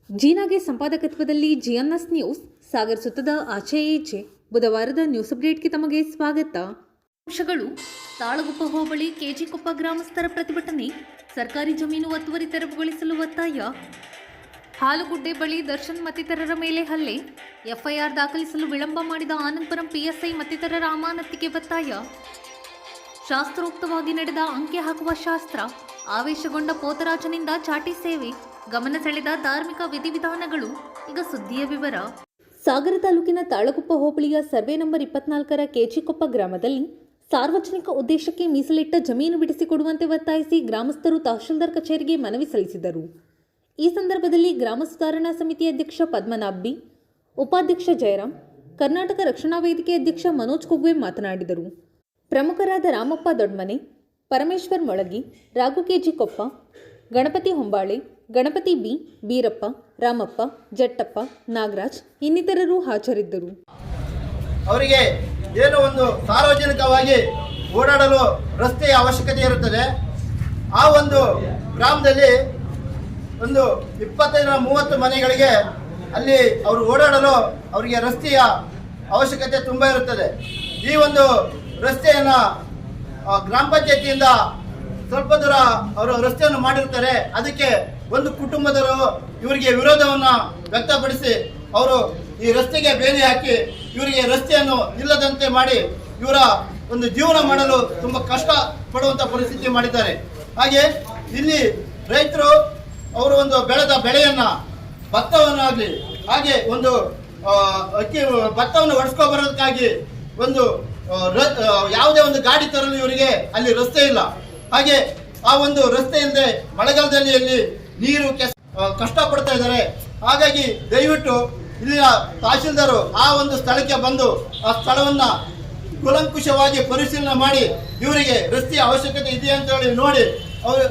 ಜೀನಾಗೆ ಸಂಪಾದಕತ್ವದಲ್ಲಿ ಜಿಎನ್ಎಸ್ news Sagar ಸುತ್ತದ ಆಚೆ ಈಚೆ ಬುಧವಾರದ news ಅಪ್ಡೇಟ್ಗೆ ತಮಗೆ ಸ್ವಾಗತ. ಅಂಶಗಳು: ತಾಳಗುಪ್ಪ ಹೋಬಳಿ ಕೆಜಿಕೊಪ್ಪ ಗ್ರಾಮಸ್ಥರ ಪ್ರತಿಭಟನೆ, ಸರ್ಕಾರಿ ಜಮೀನು ಒತ್ತುವರಿ ತೆರವುಗೊಳಿಸಲು ಒತ್ತಾಯ, ಹಾಲುಗುಡ್ಡೆ ಬಳಿ ದರ್ಶನ್ ಮತ್ತಿತರರ ಮೇಲೆ ಹಲ್ಲೆ, ಎಫ್ಐಆರ್ ದಾಖಲಿಸಲು ವಿಳಂಬ ಮಾಡಿದ ಆನಂದಪುರಂ ಪಿಎಸ್ಐ ಮತ್ತಿತರರ ಅಮಾನತಿಗೆ ಒತ್ತಾಯ, ಶಾಸ್ತ್ರೋಕ್ತವಾಗಿ ನಡೆದ ಅಂಕೆ ಹಾಕುವ ಶಾಸ್ತ್ರ, ಆವೇಶಗೊಂಡ ಪೋತರಾಜನಿಂದ ಚಾಟಿ ಸೇವೆ, ಗಮನ ಸೆಳೆದ ಧಾರ್ಮಿಕ ವಿಧಿವಿಧಾನಗಳು. ಈಗ ಸುದ್ದಿಯ ವಿವರ. ಸಾಗರ ತಾಲೂಕಿನ ತಾಳಗುಪ್ಪ ಹೋಬಳಿಯ ಸರ್ವೆ ನಂಬರ್ 24ರ ಕೆಜಿಕೊಪ್ಪ ಗ್ರಾಮದಲ್ಲಿ ಸಾರ್ವಜನಿಕ ಉದ್ದೇಶಕ್ಕೆ ಮೀಸಲಿಟ್ಟ ಜಮೀನು ಬಿಡಿಸಿಕೊಡುವಂತೆ ಒತ್ತಾಯಿಸಿ ಗ್ರಾಮಸ್ಥರು ತಹಶೀಲ್ದಾರ್ ಕಚೇರಿಗೆ ಮನವಿ ಸಲ್ಲಿಸಿದರು. ಈ ಸಂದರ್ಭದಲ್ಲಿ ಗ್ರಾಮ ಸುಧಾರಣಾ ಸಮಿತಿ ಅಧ್ಯಕ್ಷ ಪದ್ಮನಾಭ್ ಬಿ, ಉಪಾಧ್ಯಕ್ಷ ಜಯರಾಮ್, ಕರ್ನಾಟಕ ರಕ್ಷಣಾ ವೇದಿಕೆ ಅಧ್ಯಕ್ಷ ಮನೋಜ್ ಕುಗ್ವೆ ಮಾತನಾಡಿದರು. ಪ್ರಮುಖರಾದ ರಾಮಪ್ಪ ದೊಡ್ಮನೆ, ಪರಮೇಶ್ವರ್ ಮೊಳಗಿ, ರಾಘು ಕೆಜಿಕೊಪ್ಪ, ಗಣಪತಿ ಹೊಂಬಾಳೆ, ಗಣಪತಿ ಬಿ, ಬೀರಪ್ಪ, ರಾಮಪ್ಪ, ಜಟ್ಟಪ್ಪ, ನಾಗರಾಜ್ ಇನ್ನಿತರರು ಹಾಜರಿದ್ದರು. ಅವರಿಗೆ ಏನೋ ಒಂದು ಸಾರ್ವಜನಿಕವಾಗಿ ಓಡಾಡಲು ರಸ್ತೆಯ ಅವಶ್ಯಕತೆ ಇರುತ್ತದೆ. ಆ ಒಂದು ಗ್ರಾಮದಲ್ಲಿ ಒಂದು 25-30 ಮನೆಗಳಿಗೆ ಅಲ್ಲಿ ಅವರು ಓಡಾಡಲು ಅವರಿಗೆ ರಸ್ತೆಯ ಅವಶ್ಯಕತೆ ತುಂಬ ಇರುತ್ತದೆ. ಈ ಒಂದು ರಸ್ತೆಯನ್ನು ಗ್ರಾಮ ಪಂಚಾಯತಿಯಿಂದ ಸ್ವಲ್ಪ ದೂರ ಅವರು ರಸ್ತೆಯನ್ನು ಮಾಡಿರ್ತಾರೆ. ಅದಕ್ಕೆ ಒಂದು ಕುಟುಂಬದವರು ಇವರಿಗೆ ವಿರೋಧವನ್ನು ವ್ಯಕ್ತಪಡಿಸಿ ಅವರು ಈ ರಸ್ತೆಗೆ ಬೇಲಿ ಹಾಕಿ ಇವರಿಗೆ ರಸ್ತೆಯನ್ನು ಇಲ್ಲದಂತೆ ಮಾಡಿ ಇವರ ಒಂದು ಜೀವನ ಮಾಡಲು ತುಂಬ ಕಷ್ಟ ಪಡುವಂಥ ಪರಿಸ್ಥಿತಿ ಮಾಡಿದ್ದಾರೆ. ಹಾಗೆ ಇಲ್ಲಿ ರೈತರು ಅವರು ಒಂದು ಬೆಳೆದ ಬೆಳೆಯನ್ನು ಭತ್ತವನ್ನಾಗಲಿ ಹಾಗೆ ಒಂದು ಭತ್ತವನ್ನು ಒಡಿಸ್ಕೊ ಬರೋದಕ್ಕಾಗಿ ಒಂದು ಯಾವುದೇ ಒಂದು ಗಾಡಿ ತರಲು ಇವರಿಗೆ ಅಲ್ಲಿ ರಸ್ತೆ ಇಲ್ಲ. ಹಾಗೆ ಆ ಒಂದು ರಸ್ತೆ ಇಲ್ಲದೆ ಮಳೆಗಾಲದಲ್ಲಿ ಅಲ್ಲಿ ನೀರು ಕಷ್ಟಪಡ್ತಾ ಇದ್ದಾರೆ. ಹಾಗಾಗಿ ದಯವಿಟ್ಟು ಇಲ್ಲಿನ ತಹಶೀಲ್ದಾರು ಆ ಒಂದು ಸ್ಥಳಕ್ಕೆ ಬಂದು ಆ ಸ್ಥಳವನ್ನು ಕೂಲಂಕುಷವಾಗಿ ಪರಿಶೀಲನೆ ಮಾಡಿ ಇವರಿಗೆ ರಸ್ತೆಯ ಅವಶ್ಯಕತೆ ಇದೆ ಅಂತ ಹೇಳಿ ನೋಡಿ ಅವರು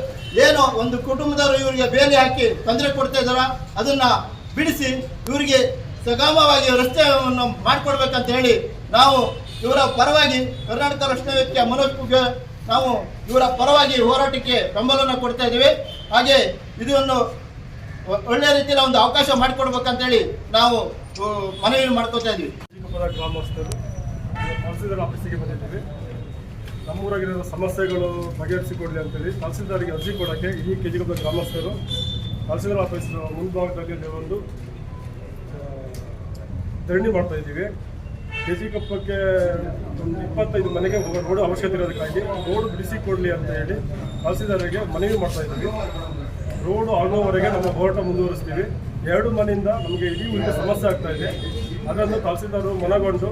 ಏನೋ ಒಂದು ಕುಟುಂಬದವರು ಇವರಿಗೆ ಬೇಲಿ ಹಾಕಿ ತೊಂದರೆ ಕೊಡ್ತಾ ಇದ್ದಾರ ಅದನ್ನು ಬಿಡಿಸಿ ಇವರಿಗೆ ಸಗಾಮವಾಗಿ ರಸ್ತೆಯನ್ನು ಮಾಡಿಕೊಡ್ಬೇಕಂತ ಹೇಳಿ ನಾವು ಇವರ ಪರವಾಗಿ ಕರ್ನಾಟಕ ರಕ್ಷಣಾ ವೇದಿಕೆ ಮನೋಜ್ ಕುಗ್ವೆ ನಾವು ಇವರ ಪರವಾಗಿ ಹೋರಾಟಕ್ಕೆ ಬೆಂಬಲವನ್ನು ಕೊಡ್ತಾ ಇದ್ದೀವಿ. ಹಾಗೆ ಇದನ್ನು ಒಳ್ಳೆಯ ರೀತಿಯಲ್ಲಿ ಒಂದು ಅವಕಾಶ ಮಾಡಿಕೊಡ್ಬೇಕಂತೇಳಿ ನಾವು ಮನವಿ ಮಾಡ್ಕೋತಾ ಇದ್ದೀವಿ. ಗ್ರಾಮಸ್ಥರು ತಹಸೀಲ್ದಾರ್ ಆಫೀಸಿಗೆ ಬಂದಿದ್ದೀವಿ. ನಮ್ಮೂರಾಗಿರೋ ಸಮಸ್ಯೆಗಳು ಬಗೆಹರಿಸಿಕೊಡಲಿ ಅಂತೇಳಿ ತಹಸೀಲ್ದಾರಿಗೆ ಅರ್ಜಿ ಕೊಡೋಕ್ಕೆ ಇಡೀ ಕೆಜಿಕೊಪ್ಪ ಗ್ರಾಮಸ್ಥರು ತಹಸೀಲ್ದಾರ್ ಆಫೀಸ್ ಮುಂಭಾಗದಲ್ಲಿ ಒಂದು ಧರಣಿ ಮಾಡ್ತಾ ಇದ್ದೀವಿ. ಕೆಜಿಕೊಪ್ಪಕ್ಕೆ ಒಂದು 25 ಮನೆಗೆ ರೋಡ್ ಅವಶ್ಯಕತೆ ಇರೋದಕ್ಕಾಗಿ ರೋಡ್ ಬಿಡಿಸಿಕೊಡಲಿ ಅಂತ ಹೇಳಿ ತಹಸೀಲ್ದಾರಿಗೆ ಮನವಿ ಮಾಡ್ತಾ ಇದ್ದೀವಿ. ರೋಡು ಆಗುವವರೆಗೆ ನಮ್ಮ ಹೋರಾಟ ಮುಂದುವರಿಸ್ತೀವಿ. 2 ಮನೆಯಿಂದ ನಮಗೆ ಇಡೀ ಊರಿಗೆ ಸಮಸ್ಯೆ ಆಗ್ತಾ ಇದೆ. ಅದನ್ನು ತಹಸೀಲ್ದಾರರು ಮನಗೊಂಡು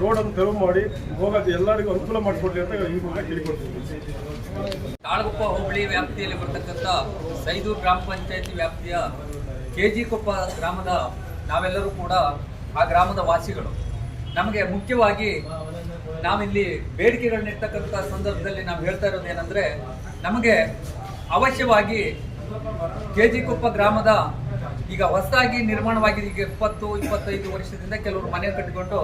ರೋಡನ್ನು ತೆರವು ಮಾಡಿ ಹೋಗೋದು ಎಲ್ಲರಿಗೂ ಅನುಕೂಲ ಮಾಡಿಕೊಡ್ಲಿ ಅಂತ ಈ ಮೂಲಕ ಕೇಳಿಕೊಡ್ತೀವಿ. ತಾಳಗುಪ್ಪ ಹೋಬಳಿ ವ್ಯಾಪ್ತಿಯಲ್ಲಿ ಬರ್ತಕ್ಕಂಥ ಸೈದೂರು ಗ್ರಾಮ ಪಂಚಾಯತಿ ವ್ಯಾಪ್ತಿಯ ಕೆಜಿಕೊಪ್ಪ ಗ್ರಾಮದ ನಾವೆಲ್ಲರೂ ಕೂಡ ಆ ಗ್ರಾಮದ ವಾಸಿಗಳು. ನಮಗೆ ಮುಖ್ಯವಾಗಿ ನಾವಿಲ್ಲಿ ಬೇಡಿಕೆಗಳನ್ನಿರ್ತಕ್ಕಂಥ ಸಂದರ್ಭದಲ್ಲಿ ನಾವು ಹೇಳ್ತಾ ಇರೋದು ಏನಂದರೆ, ನಮಗೆ ಅವಶ್ಯವಾಗಿ ಕೆಜಿಕೊಪ್ಪ ಗ್ರಾಮದ ಈಗ ಹೊಸದಾಗಿ ನಿರ್ಮಾಣವಾಗಿದೆ. ಈಗ 20-25 ವರ್ಷದಿಂದ ಕೆಲವರು ಮನೆ ಕಟ್ಟಿಕೊಂಡು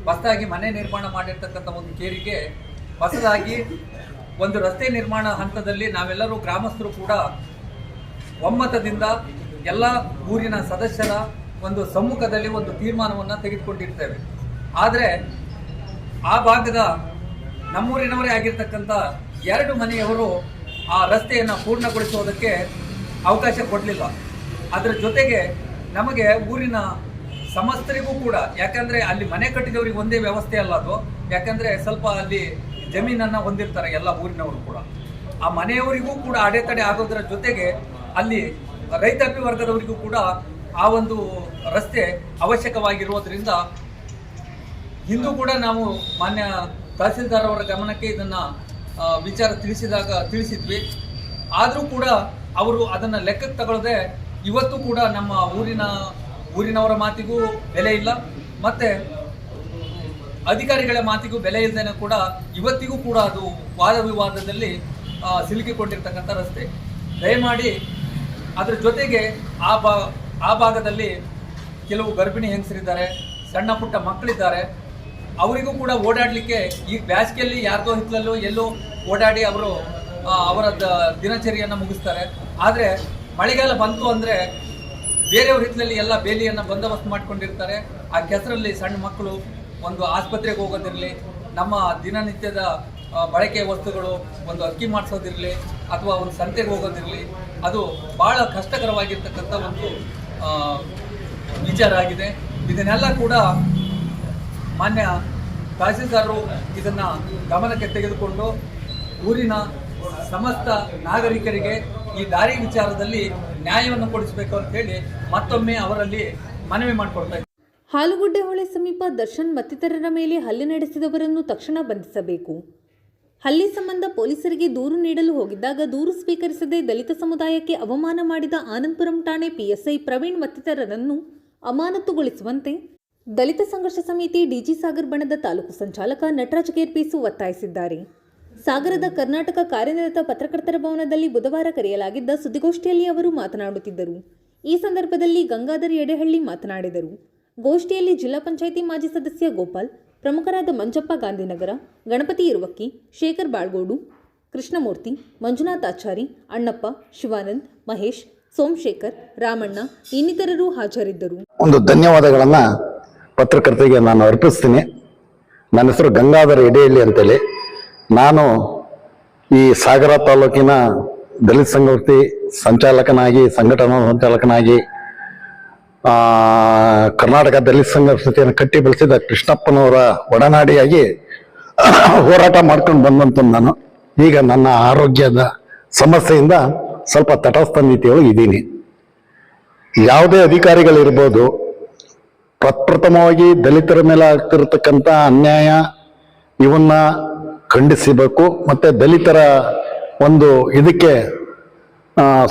ಹೊಸದಾಗಿ ಮನೆ ನಿರ್ಮಾಣ ಮಾಡಿರ್ತಕ್ಕಂಥ ಒಂದು ಕೇರಿಗೆ ಹೊಸದಾಗಿ ಒಂದು ರಸ್ತೆ ನಿರ್ಮಾಣ ಹಂತದಲ್ಲಿ ನಾವೆಲ್ಲರೂ ಗ್ರಾಮಸ್ಥರು ಕೂಡ ಒಮ್ಮತದಿಂದ ಎಲ್ಲ ಊರಿನ ಸದಸ್ಯರ ಒಂದು ಸಮ್ಮುಖದಲ್ಲಿ ಒಂದು ತೀರ್ಮಾನವನ್ನು ತೆಗೆದುಕೊಂಡಿರ್ತೇವೆ. ಆದರೆ ಆ ಭಾಗದ ನಮ್ಮೂರಿನವರೇ ಆಗಿರ್ತಕ್ಕಂಥ 2 ಮನೆಯವರು ಆ ರಸ್ತೆಯನ್ನು ಪೂರ್ಣಗೊಳಿಸುವುದಕ್ಕೆ ಅವಕಾಶ ಕೊಡಲಿಲ್ಲ. ಅದರ ಜೊತೆಗೆ ನಮಗೆ ಊರಿನ ಸಮಸ್ತರಿಗೂ ಕೂಡ, ಯಾಕಂದರೆ ಅಲ್ಲಿ ಮನೆ ಕಟ್ಟಿದವರಿಗೆ ಒಂದೇ ವ್ಯವಸ್ಥೆ ಅಲ್ಲ ಅದು, ಯಾಕಂದರೆ ಸ್ವಲ್ಪ ಅಲ್ಲಿ ಜಮೀನನ್ನು ಹೊಂದಿರ್ತಾರೆ ಎಲ್ಲ ಊರಿನವರು ಕೂಡ. ಆ ಮನೆಯವರಿಗೂ ಕೂಡ ಅಡೆತಡೆ ಆಗೋದರ ಜೊತೆಗೆ ಅಲ್ಲಿ ರೈತಾಪಿ ವರ್ಗದವರಿಗೂ ಕೂಡ ಆ ಒಂದು ರಸ್ತೆ ಅವಶ್ಯಕವಾಗಿರುವುದರಿಂದ ಇಂದು ಕೂಡ ನಾವು ಮಾನ್ಯ ತಹಸೀಲ್ದಾರ್ ಅವರ ಗಮನಕ್ಕೆ ಇದನ್ನು ವಿಚಾರ ತಿಳಿಸಿದ್ವಿ. ಆದರೂ ಕೂಡ ಅವರು ಅದನ್ನು ಲೆಕ್ಕಕ್ಕೆ ತಗೊಳ್ಳದೆ ಇವತ್ತು ಕೂಡ ನಮ್ಮ ಊರಿನವರ ಮಾತಿಗೂ ಬೆಲೆ ಇಲ್ಲ, ಮತ್ತು ಅಧಿಕಾರಿಗಳ ಮಾತಿಗೂ ಬೆಲೆ ಇಲ್ಲದೇನೆ ಕೂಡ ಇವತ್ತಿಗೂ ಕೂಡ ಅದು ವಾದ ವಿವಾದದಲ್ಲಿ ಸಿಲುಕಿಕೊಂಡಿರ್ತಕ್ಕಂಥ ರಸ್ತೆ. ದಯಮಾಡಿ ಅದರ ಜೊತೆಗೆ ಆ ಭಾಗದಲ್ಲಿ ಕೆಲವು ಗರ್ಭಿಣಿ ಹೆಂಗಸರಿದ್ದಾರೆ, ಸಣ್ಣ ಪುಟ್ಟ ಮಕ್ಕಳಿದ್ದಾರೆ. ಅವರಿಗೂ ಕೂಡ ಓಡಾಡಲಿಕ್ಕೆ ಈ ಬೇಸಿಗೆಯಲ್ಲಿ ಯಾರ್ದೋ ಹಿತ್ತಲಲ್ಲೋ ಎಲ್ಲೋ ಓಡಾಡಿ ಅವರು ಅವರ ದಿನಚರಿಯನ್ನು ಮುಗಿಸ್ತಾರೆ. ಆದರೆ ಮಳೆಗಾಲ ಬಂತು ಅಂದರೆ ಬೇರೆಯವ್ರ ಹಿತ್ತಲಲ್ಲಿ ಎಲ್ಲ ಬೇಲಿಯನ್ನು ಬಂದೋಬಸ್ತ್ ಮಾಡ್ಕೊಂಡಿರ್ತಾರೆ. ಆ ಕೆಸರಲ್ಲಿ ಸಣ್ಣ ಮಕ್ಕಳು ಒಂದು ಆಸ್ಪತ್ರೆಗೆ ಹೋಗೋದಿರಲಿ, ನಮ್ಮ ದಿನನಿತ್ಯದ ಬಳಕೆಯ ವಸ್ತುಗಳು ಒಂದು ಅಕ್ಕಿ ಮಾಡಿಸೋದಿರಲಿ ಅಥವಾ ಒಂದು ಸಂತೆಗೆ ಹೋಗೋದಿರಲಿ, ಅದು ಭಾಳ ಕಷ್ಟಕರವಾಗಿರ್ತಕ್ಕಂಥ ಒಂದು ವಿಚಾರ ಆಗಿದೆ. ಇದನ್ನೆಲ್ಲ ಕೂಡ ಮಾನ್ಯ ತಹಸೀಲ್ದಾರರು ಇದನ್ನು ಗಮನಕ್ಕೆ ತೆಗೆದುಕೊಂಡು ಊರಿನ ಸಮಸ್ತ ನಾಗರಿಕರಿಗೆ ಈ ದಾರಿ ವಿಚಾರದಲ್ಲಿ ನ್ಯಾಯವನ್ನು ಕೊಡಿಸಬೇಕು ಅಂತ ಹೇಳಿ ಮತ್ತೊಮ್ಮೆ ಅವರಲ್ಲಿ ಮನವಿ ಮಾಡಿಕೊಳ್ತಾ ಇದ್ದಾರೆ. ಹಾಲುಗುಡ್ಡೆ ಹೊಳೆ ಸಮೀಪ ದರ್ಶನ್ ಮತ್ತಿತರರ ಮೇಲೆ ಹಲ್ಲೆ ನಡೆಸಿದವರನ್ನು ತಕ್ಷಣ ಬಂಧಿಸಬೇಕು. ಹಲ್ಲೆ ಸಂಬಂಧ ಪೊಲೀಸರಿಗೆ ದೂರು ನೀಡಲು ಹೋಗಿದ್ದಾಗ ದೂರು ಸ್ವೀಕರಿಸದೆ ದಲಿತ ಸಮುದಾಯಕ್ಕೆ ಅವಮಾನ ಮಾಡಿದ ಆನಂದಪುರಂ ಠಾಣೆ ಪಿಎಸ್ಐ ಪ್ರವೀಣ್ ಮತ್ತಿತರರನ್ನು ಅಮಾನತುಗೊಳಿಸುವಂತೆ ದಲಿತ ಸಂಘರ್ಷ ಸಮಿತಿ ಡಿಜಿ ಸಾಗರ್ ಬಣದ ತಾಲೂಕು ಸಂಚಾಲಕ ನಟರಾಜ್ ಕೇರ್ಪೀಸು ಒತ್ತಾಯಿಸಿದ್ದಾರೆ. ಸಾಗರದ ಕರ್ನಾಟಕ ಕಾರ್ಯನಿರತ ಪತ್ರಕರ್ತರ ಭವನದಲ್ಲಿ ಬುಧವಾರ ಕರೆಯಲಾಗಿದ್ದ ಸುದ್ದಿಗೋಷ್ಠಿಯಲ್ಲಿ ಅವರು ಮಾತನಾಡುತ್ತಿದ್ದರು. ಈ ಸಂದರ್ಭದಲ್ಲಿ ಗಂಗಾಧರ್ ಯಡೇಹಳ್ಳಿ ಮಾತನಾಡಿದರು. ಗೋಷ್ಠಿಯಲ್ಲಿ ಜಿಲ್ಲಾ ಪಂಚಾಯಿತಿ ಮಾಜಿ ಸದಸ್ಯ ಗೋಪಾಲ್, ಪ್ರಮುಖರಾದ ಮಂಜಪ್ಪ ಗಾಂಧಿನಗರ, ಗಣಪತಿ ಇರುವಕ್ಕಿ, ಶೇಖರ್ ಬಾಳ್ಗೋಡು, ಕೃಷ್ಣಮೂರ್ತಿ, ಮಂಜುನಾಥ್ ಆಚಾರಿ, ಅಣ್ಣಪ್ಪ, ಶಿವಾನಂದ್, ಮಹೇಶ್, ಸೋಮಶೇಖರ್, ರಾಮಣ್ಣ ಇನ್ನಿತರರು ಹಾಜರಿದ್ದರು. ಒಂದು ಧನ್ಯವಾದಗಳನ್ನು ಪತ್ರಕರ್ತರಿಗೆ ನಾನು ಅರ್ಪಿಸ್ತೀನಿ. ನನ್ನ ಹೆಸರು ಗಂಗಾಧರ್ ಯಡೇಹಳ್ಳಿ ಅಂತೇಳಿ. ನಾನು ಈ ಸಾಗರ ತಾಲೂಕಿನ ದಲಿತ ಸಂಘಟನೆ ಸಂಚಾಲಕನಾಗಿ, ಸಂಘಟನಾ ಸಂಚಾಲಕನಾಗಿ ಕರ್ನಾಟಕ ದಲಿತ ಸಂಘಟನೆಯನ್ನು ಕಟ್ಟಿ ಬೆಳೆಸಿದ ಕೃಷ್ಣಪ್ಪನವರ ಒಡನಾಡಿಯಾಗಿ ಹೋರಾಟ ಮಾಡ್ಕೊಂಡು ಬಂದಂತ ನಾನು ಈಗ ನನ್ನ ಆರೋಗ್ಯದ ಸಮಸ್ಯೆಯಿಂದ ಸ್ವಲ್ಪ ತಟಸ್ಥ ನೀತಿಯೊಳಗೆ ಇದ್ದೀನಿ. ಯಾವುದೇ ಅಧಿಕಾರಿಗಳಿರ್ಬೋದು, ಪ್ರಪ್ರಥಮವಾಗಿ ದಲಿತರ ಮೇಲೆ ಆಗ್ತಿರತಕ್ಕಂಥ ಅನ್ಯಾಯ ಇವನ್ನ ಖಂಡಿಸಬೇಕು, ಮತ್ತೆ ದಲಿತರ ಒಂದು ಇದಕ್ಕೆ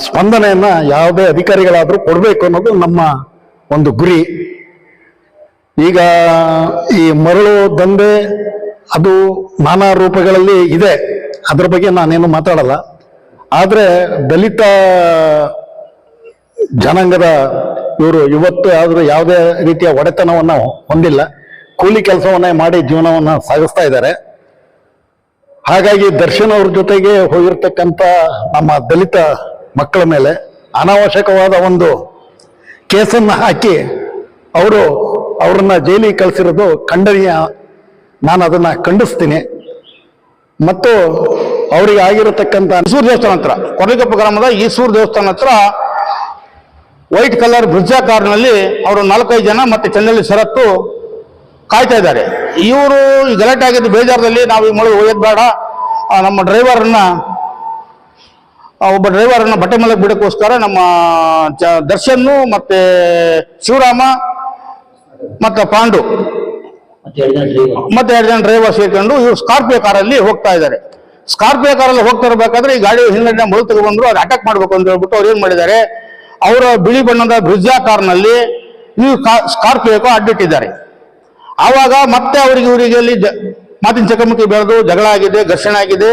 ಸ್ಪಂದನೆಯನ್ನ ಯಾವುದೇ ಅಧಿಕಾರಿಗಳಾದ್ರೂ ಕೊಡಬೇಕು ಅನ್ನೋದು ನಮ್ಮ ಒಂದು ಗುರಿ. ಈಗ ಈ ಮರಳು ದಂಧೆ ಅದು ನಾನಾ ರೂಪಗಳಲ್ಲಿ ಇದೆ, ಅದ್ರ ಬಗ್ಗೆ ನಾನೇನು ಮಾತಾಡಲ್ಲ. ಆದ್ರೆ ದಲಿತ ಜನಾಂಗದ ಇವರು ಇವತ್ತು ಆದ್ರೂ ಯಾವುದೇ ರೀತಿಯ ಒಡೆತನವನ್ನ ಹೊಂದಿಲ್ಲ, ಕೂಲಿ ಕೆಲಸವನ್ನೇ ಮಾಡಿ ಜೀವನವನ್ನ ಸಾಗಿಸ್ತಾ ಇದ್ದಾರೆ. ಹಾಗಾಗಿ ದರ್ಶನ್ ಅವ್ರ ಜೊತೆಗೆ ಹೋಗಿರ್ತಕ್ಕಂಥ ನಮ್ಮ ದಲಿತ ಮಕ್ಕಳ ಮೇಲೆ ಅನಾವಶ್ಯಕವಾದ ಒಂದು ಕೇಸನ್ನ ಹಾಕಿ ಅವ್ರನ್ನ ಜೈಲಿಗೆ ಕಳಿಸಿರೋದು ಖಂಡನೀಯ. ನಾನು ಅದನ್ನ ಖಂಡಿಸ್ತೀನಿ. ಮತ್ತು ಅವರಿಗೆ ಆಗಿರತಕ್ಕಂಥ ಈಸೂರು ದೇವಸ್ಥಾನ ಹತ್ರ, ಕೊರಲಿಕೊಪ್ಪ ಗ್ರಾಮದ ಈಸೂರು ದೇವಸ್ಥಾನ ಹತ್ರ ವೈಟ್ ಕಲರ್ ಬ್ರಿಜ್ಜಾ ಕಾರ್ನಲ್ಲಿ ಅವರು 4-5 ಜನ ಮತ್ತೆ ಚಂದಳ್ಳಿ ಶರತ್ತು ಕಾಯ್ತಾ ಇದ್ದಾರೆ. ಇವರು ಈ ಗಲಾಟೆ ಆಗಿದ್ದು ಬೇಜಾರದಲ್ಲಿ ನಾವು ಈ ಮಳೆ ಒಯ್ಯೋದು ಬೇಡ, ನಮ್ಮ ಒಬ್ಬ ಡ್ರೈವರನ್ನ ಬಟ್ಟೆ ಮೇಲೆ ಬಿಡೋಕ್ಕೋಸ್ಕರ ನಮ್ಮ ದರ್ಶನ್ ಮತ್ತೆ ಶಿವರಾಮ ಮತ್ತೆ ಪಾಂಡು ಮತ್ತೆ 2 ಜನ ಡ್ರೈವರ್ ಸೇರ್ಕೊಂಡು ಇವರು ಸ್ಕಾರ್ಪಿಯೋ ಕಾರಲ್ಲಿ ಹೋಗ್ತಾ ಇದ್ದಾರೆ. ಸ್ಕಾರ್ಪಿಯೋ ಕಾರಲ್ಲಿ ಹೋಗ್ತಾ ಇರಬೇಕಾದ್ರೆ ಈ ಗಾಡಿ ಹಿಂದೆ ಮಳು ತಗೊಂಡ್ಬಂದ್ರು, ಅದು ಅಟ್ಯಾಕ್ ಮಾಡ್ಬೇಕು ಅಂತ ಹೇಳ್ಬಿಟ್ಟು ಅವ್ರು ಏನ್ ಮಾಡಿದ್ದಾರೆ, ಅವರ ಬಿಳಿ ಬಣ್ಣದ ಬ್ರಿಜ್ಜಾ ಕಾರ್ನಲ್ಲಿ ಈ ಸ್ಕಾರ್ಪಿಯೋಕ್ಕೂ ಅಡ್ಡಿಟ್ಟಿದ್ದಾರೆ. ಆವಾಗ ಮತ್ತೆ ಇವರಿಗೆ ಅಲ್ಲಿ ಮಾತಿನ ಚಕಮಕಿ ಬೆಳೆದು ಜಗಳ ಆಗಿದೆ, ಘರ್ಷಣೆ ಆಗಿದೆ.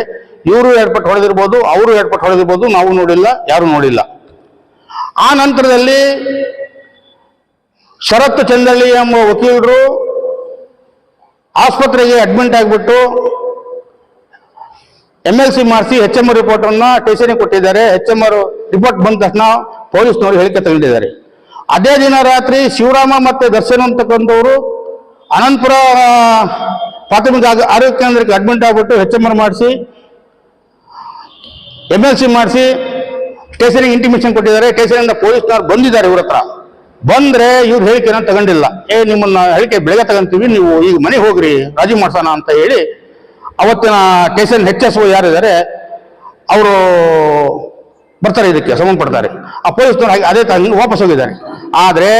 ಇವರು ಏರ್ಪಟ್ಟು ಹೊಡೆದಿರ್ಬೋದು, ಅವರು ಏರ್ಪಟ್ಟು ಹೊಡೆದಿರ್ಬೋದು, ನಾವು ನೋಡಿಲ್ಲ, ಯಾರು ನೋಡಿಲ್ಲ. ಆ ನಂತರದಲ್ಲಿ ಶರತ್ ಚಂದಳ್ಳಿ ಎಂಬ ವಕೀಲರು ಆಸ್ಪತ್ರೆಗೆ ಅಡ್ಮಿಟ್ ಆಗಿಬಿಟ್ಟು MLC ಮಾಡಿಸಿ HMR ರಿಪೋರ್ಟ್ ಅನ್ನ ಸ್ಟೇಷನ್ಗೆ ಕೊಟ್ಟಿದ್ದಾರೆ. HMR ರಿಪೋರ್ಟ್ ಬಂದ ತಕ್ಷಣ ಪೊಲೀಸ್ನವರು ಹೇಳಿಕೆ ತಗೊಂಡಿದ್ದಾರೆ. ಅದೇ ದಿನ ರಾತ್ರಿ ಶಿವರಾಮ ಮತ್ತೆ ದರ್ಶನ್ ಅಂತಕ್ಕಂಥವ್ರು ಅನಂತಪುರ ಪ್ರಾಥಮಿಕ ಆರೋಗ್ಯ ಕೇಂದ್ರಕ್ಕೆ ಅಡ್ಮಿಟ್ ಆಗ್ಬಿಟ್ಟು HMR ಮಾಡಿಸಿ MLC ಮಾಡಿಸಿ ಸ್ಟೇಷನ್ಗೆ ಇಂಟಿಮೇಷನ್ ಕೊಟ್ಟಿದ್ದಾರೆ. ಸ್ಟೇಷನಿಂದ ಪೊಲೀಸ್ನವ್ರು ಬಂದಿದ್ದಾರೆ. ಇವ್ರ ಹತ್ರ ಬಂದ್ರೆ ಇವ್ರ ಹೇಳಿಕೆನ ತಗೊಂಡಿಲ್ಲ. ನಿಮ್ಮನ್ನ ಹೇಳಿಕೆ ಬೆಳಗ್ಗೆ ತಗೊಂತೀವಿ, ನೀವು ಈಗ ಮನೆಗೆ ಹೋಗ್ರಿ, ರಾಜಿ ಮಾಡ್ಸೋಣ ಅಂತ ಹೇಳಿ ಅವತ್ತಿನ ಸ್ಟೇಷನ್ HSO ಯಾರಿದ್ದಾರೆ ಅವರು ಬರ್ತಾರೆ, ಇದಕ್ಕೆ ಸಂಬಂಧಪಡ್ತಾರೆ. ಆ ಪೊಲೀಸ್ನವ್ರು ಅದೇ ತರ ವಾಪಸ್ ಹೋಗಿದ್ದಾರೆ. ಆದ್ರೆ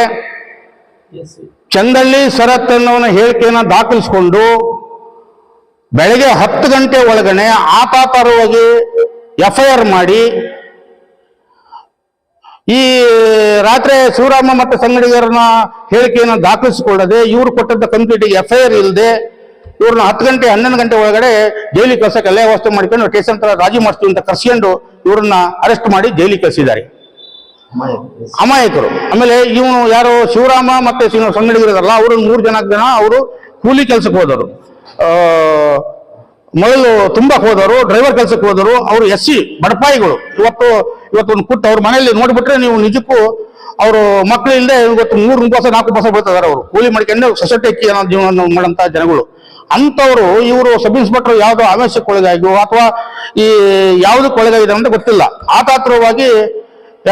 ಚಂದಳ್ಳಿ ಶರತ್ ಅನ್ನೋನ ಹೇಳಿಕೆಯನ್ನ ದಾಖಲಿಸಿಕೊಂಡು ಬೆಳಗ್ಗೆ 10 ಗಂಟೆ ಒಳಗನೆ ಆಪಾತರವಾಗಿ FIR ಮಾಡಿ ಈ ರಾತ್ರಿ ಶಿವರಾಮ ಮತ್ತು ಸಂಗಡಿಗರನ್ನ ಹೇಳಿಕೆಯನ್ನು ದಾಖಲಿಸಿಕೊಳ್ಳದೆ ಇವರು ಕೊಟ್ಟಂತ ಕಂಪ್ಲೀಟಿಗೆ FIR ಇಲ್ಲದೆ ಇವ್ರನ್ನ 10 ಗಂಟೆ 11 ಗಂಟೆ ಒಳಗಡೆ ಜೈಲಿಗೆ ಕಳ್ಸಕ್ಕೆ ಎಲ್ಲ ವ್ಯವಸ್ಥೆ ಮಾಡ್ಕೊಂಡು ಸ್ಟೇಷನ್ ತರ ರಾಜಿ ಮಾಡಿಸ್ತೀವಿ ಅಂತ ಕರ್ಸ್ಕೊಂಡು ಇವ್ರನ್ನ ಅರೆಸ್ಟ್ ಮಾಡಿ ಜೈಲಿಗೆ ಕಳಿಸಿದ್ದಾರೆ, ಅಮಾಯಕರು. ಆಮೇಲೆ ಇವನು ಯಾರು ಶಿವರಾಮ ಮತ್ತೆ ಸಂಗಡಿಗರಲ್ಲ, ಅವರು 3 ಜನ ಅವರು ಕೂಲಿ ಕೆಲಸಕ್ಕೆ ಹೋದವರು, ಮೊದಲು ತುಂಬಕ್ಕೆ ಹೋದವರು, ಡ್ರೈವರ್ ಕೆಲಸಕ್ಕೆ ಹೋದವರು, ಅವರು SC ಬಡಪಾಯಿಗಳು. ಇವತ್ತು ಒಂದು ಪುಟ್ಟ ಅವ್ರ ಮನೆಯಲ್ಲಿ ನೋಡ್ಬಿಟ್ರೆ ನೀವು ನಿಜಕ್ಕೂ ಅವರು ಮಕ್ಕಳು ಇಲ್ಲದೆ ಇವತ್ತು 3 ಬಸ 4 ಬಸ ಬೀಳ್ತಿದ್ದಾರೆ. ಅವರು ಕೂಲಿ ಮಾಡ್ಕೊಂಡು ಸೊಸೈಟಿ ಜೀವನ ಮಾಡೋಂಥ ಜನಗಳು. ಅಂಥವ್ರು ಇವರು ಸಬ್ ಇನ್ಸ್ಪೆಕ್ಟರ್ ಯಾವುದೋ ಆವೇಶಕ್ಕೊಳಗಾಗಿಯೋ ಅಥವಾ ಈ ಯಾವುದಕ್ಕೆ ಒಳಗಾಗಿದೆ ಅಂತ ಗೊತ್ತಿಲ್ಲ, ಆತಾತ್ರವಾಗಿ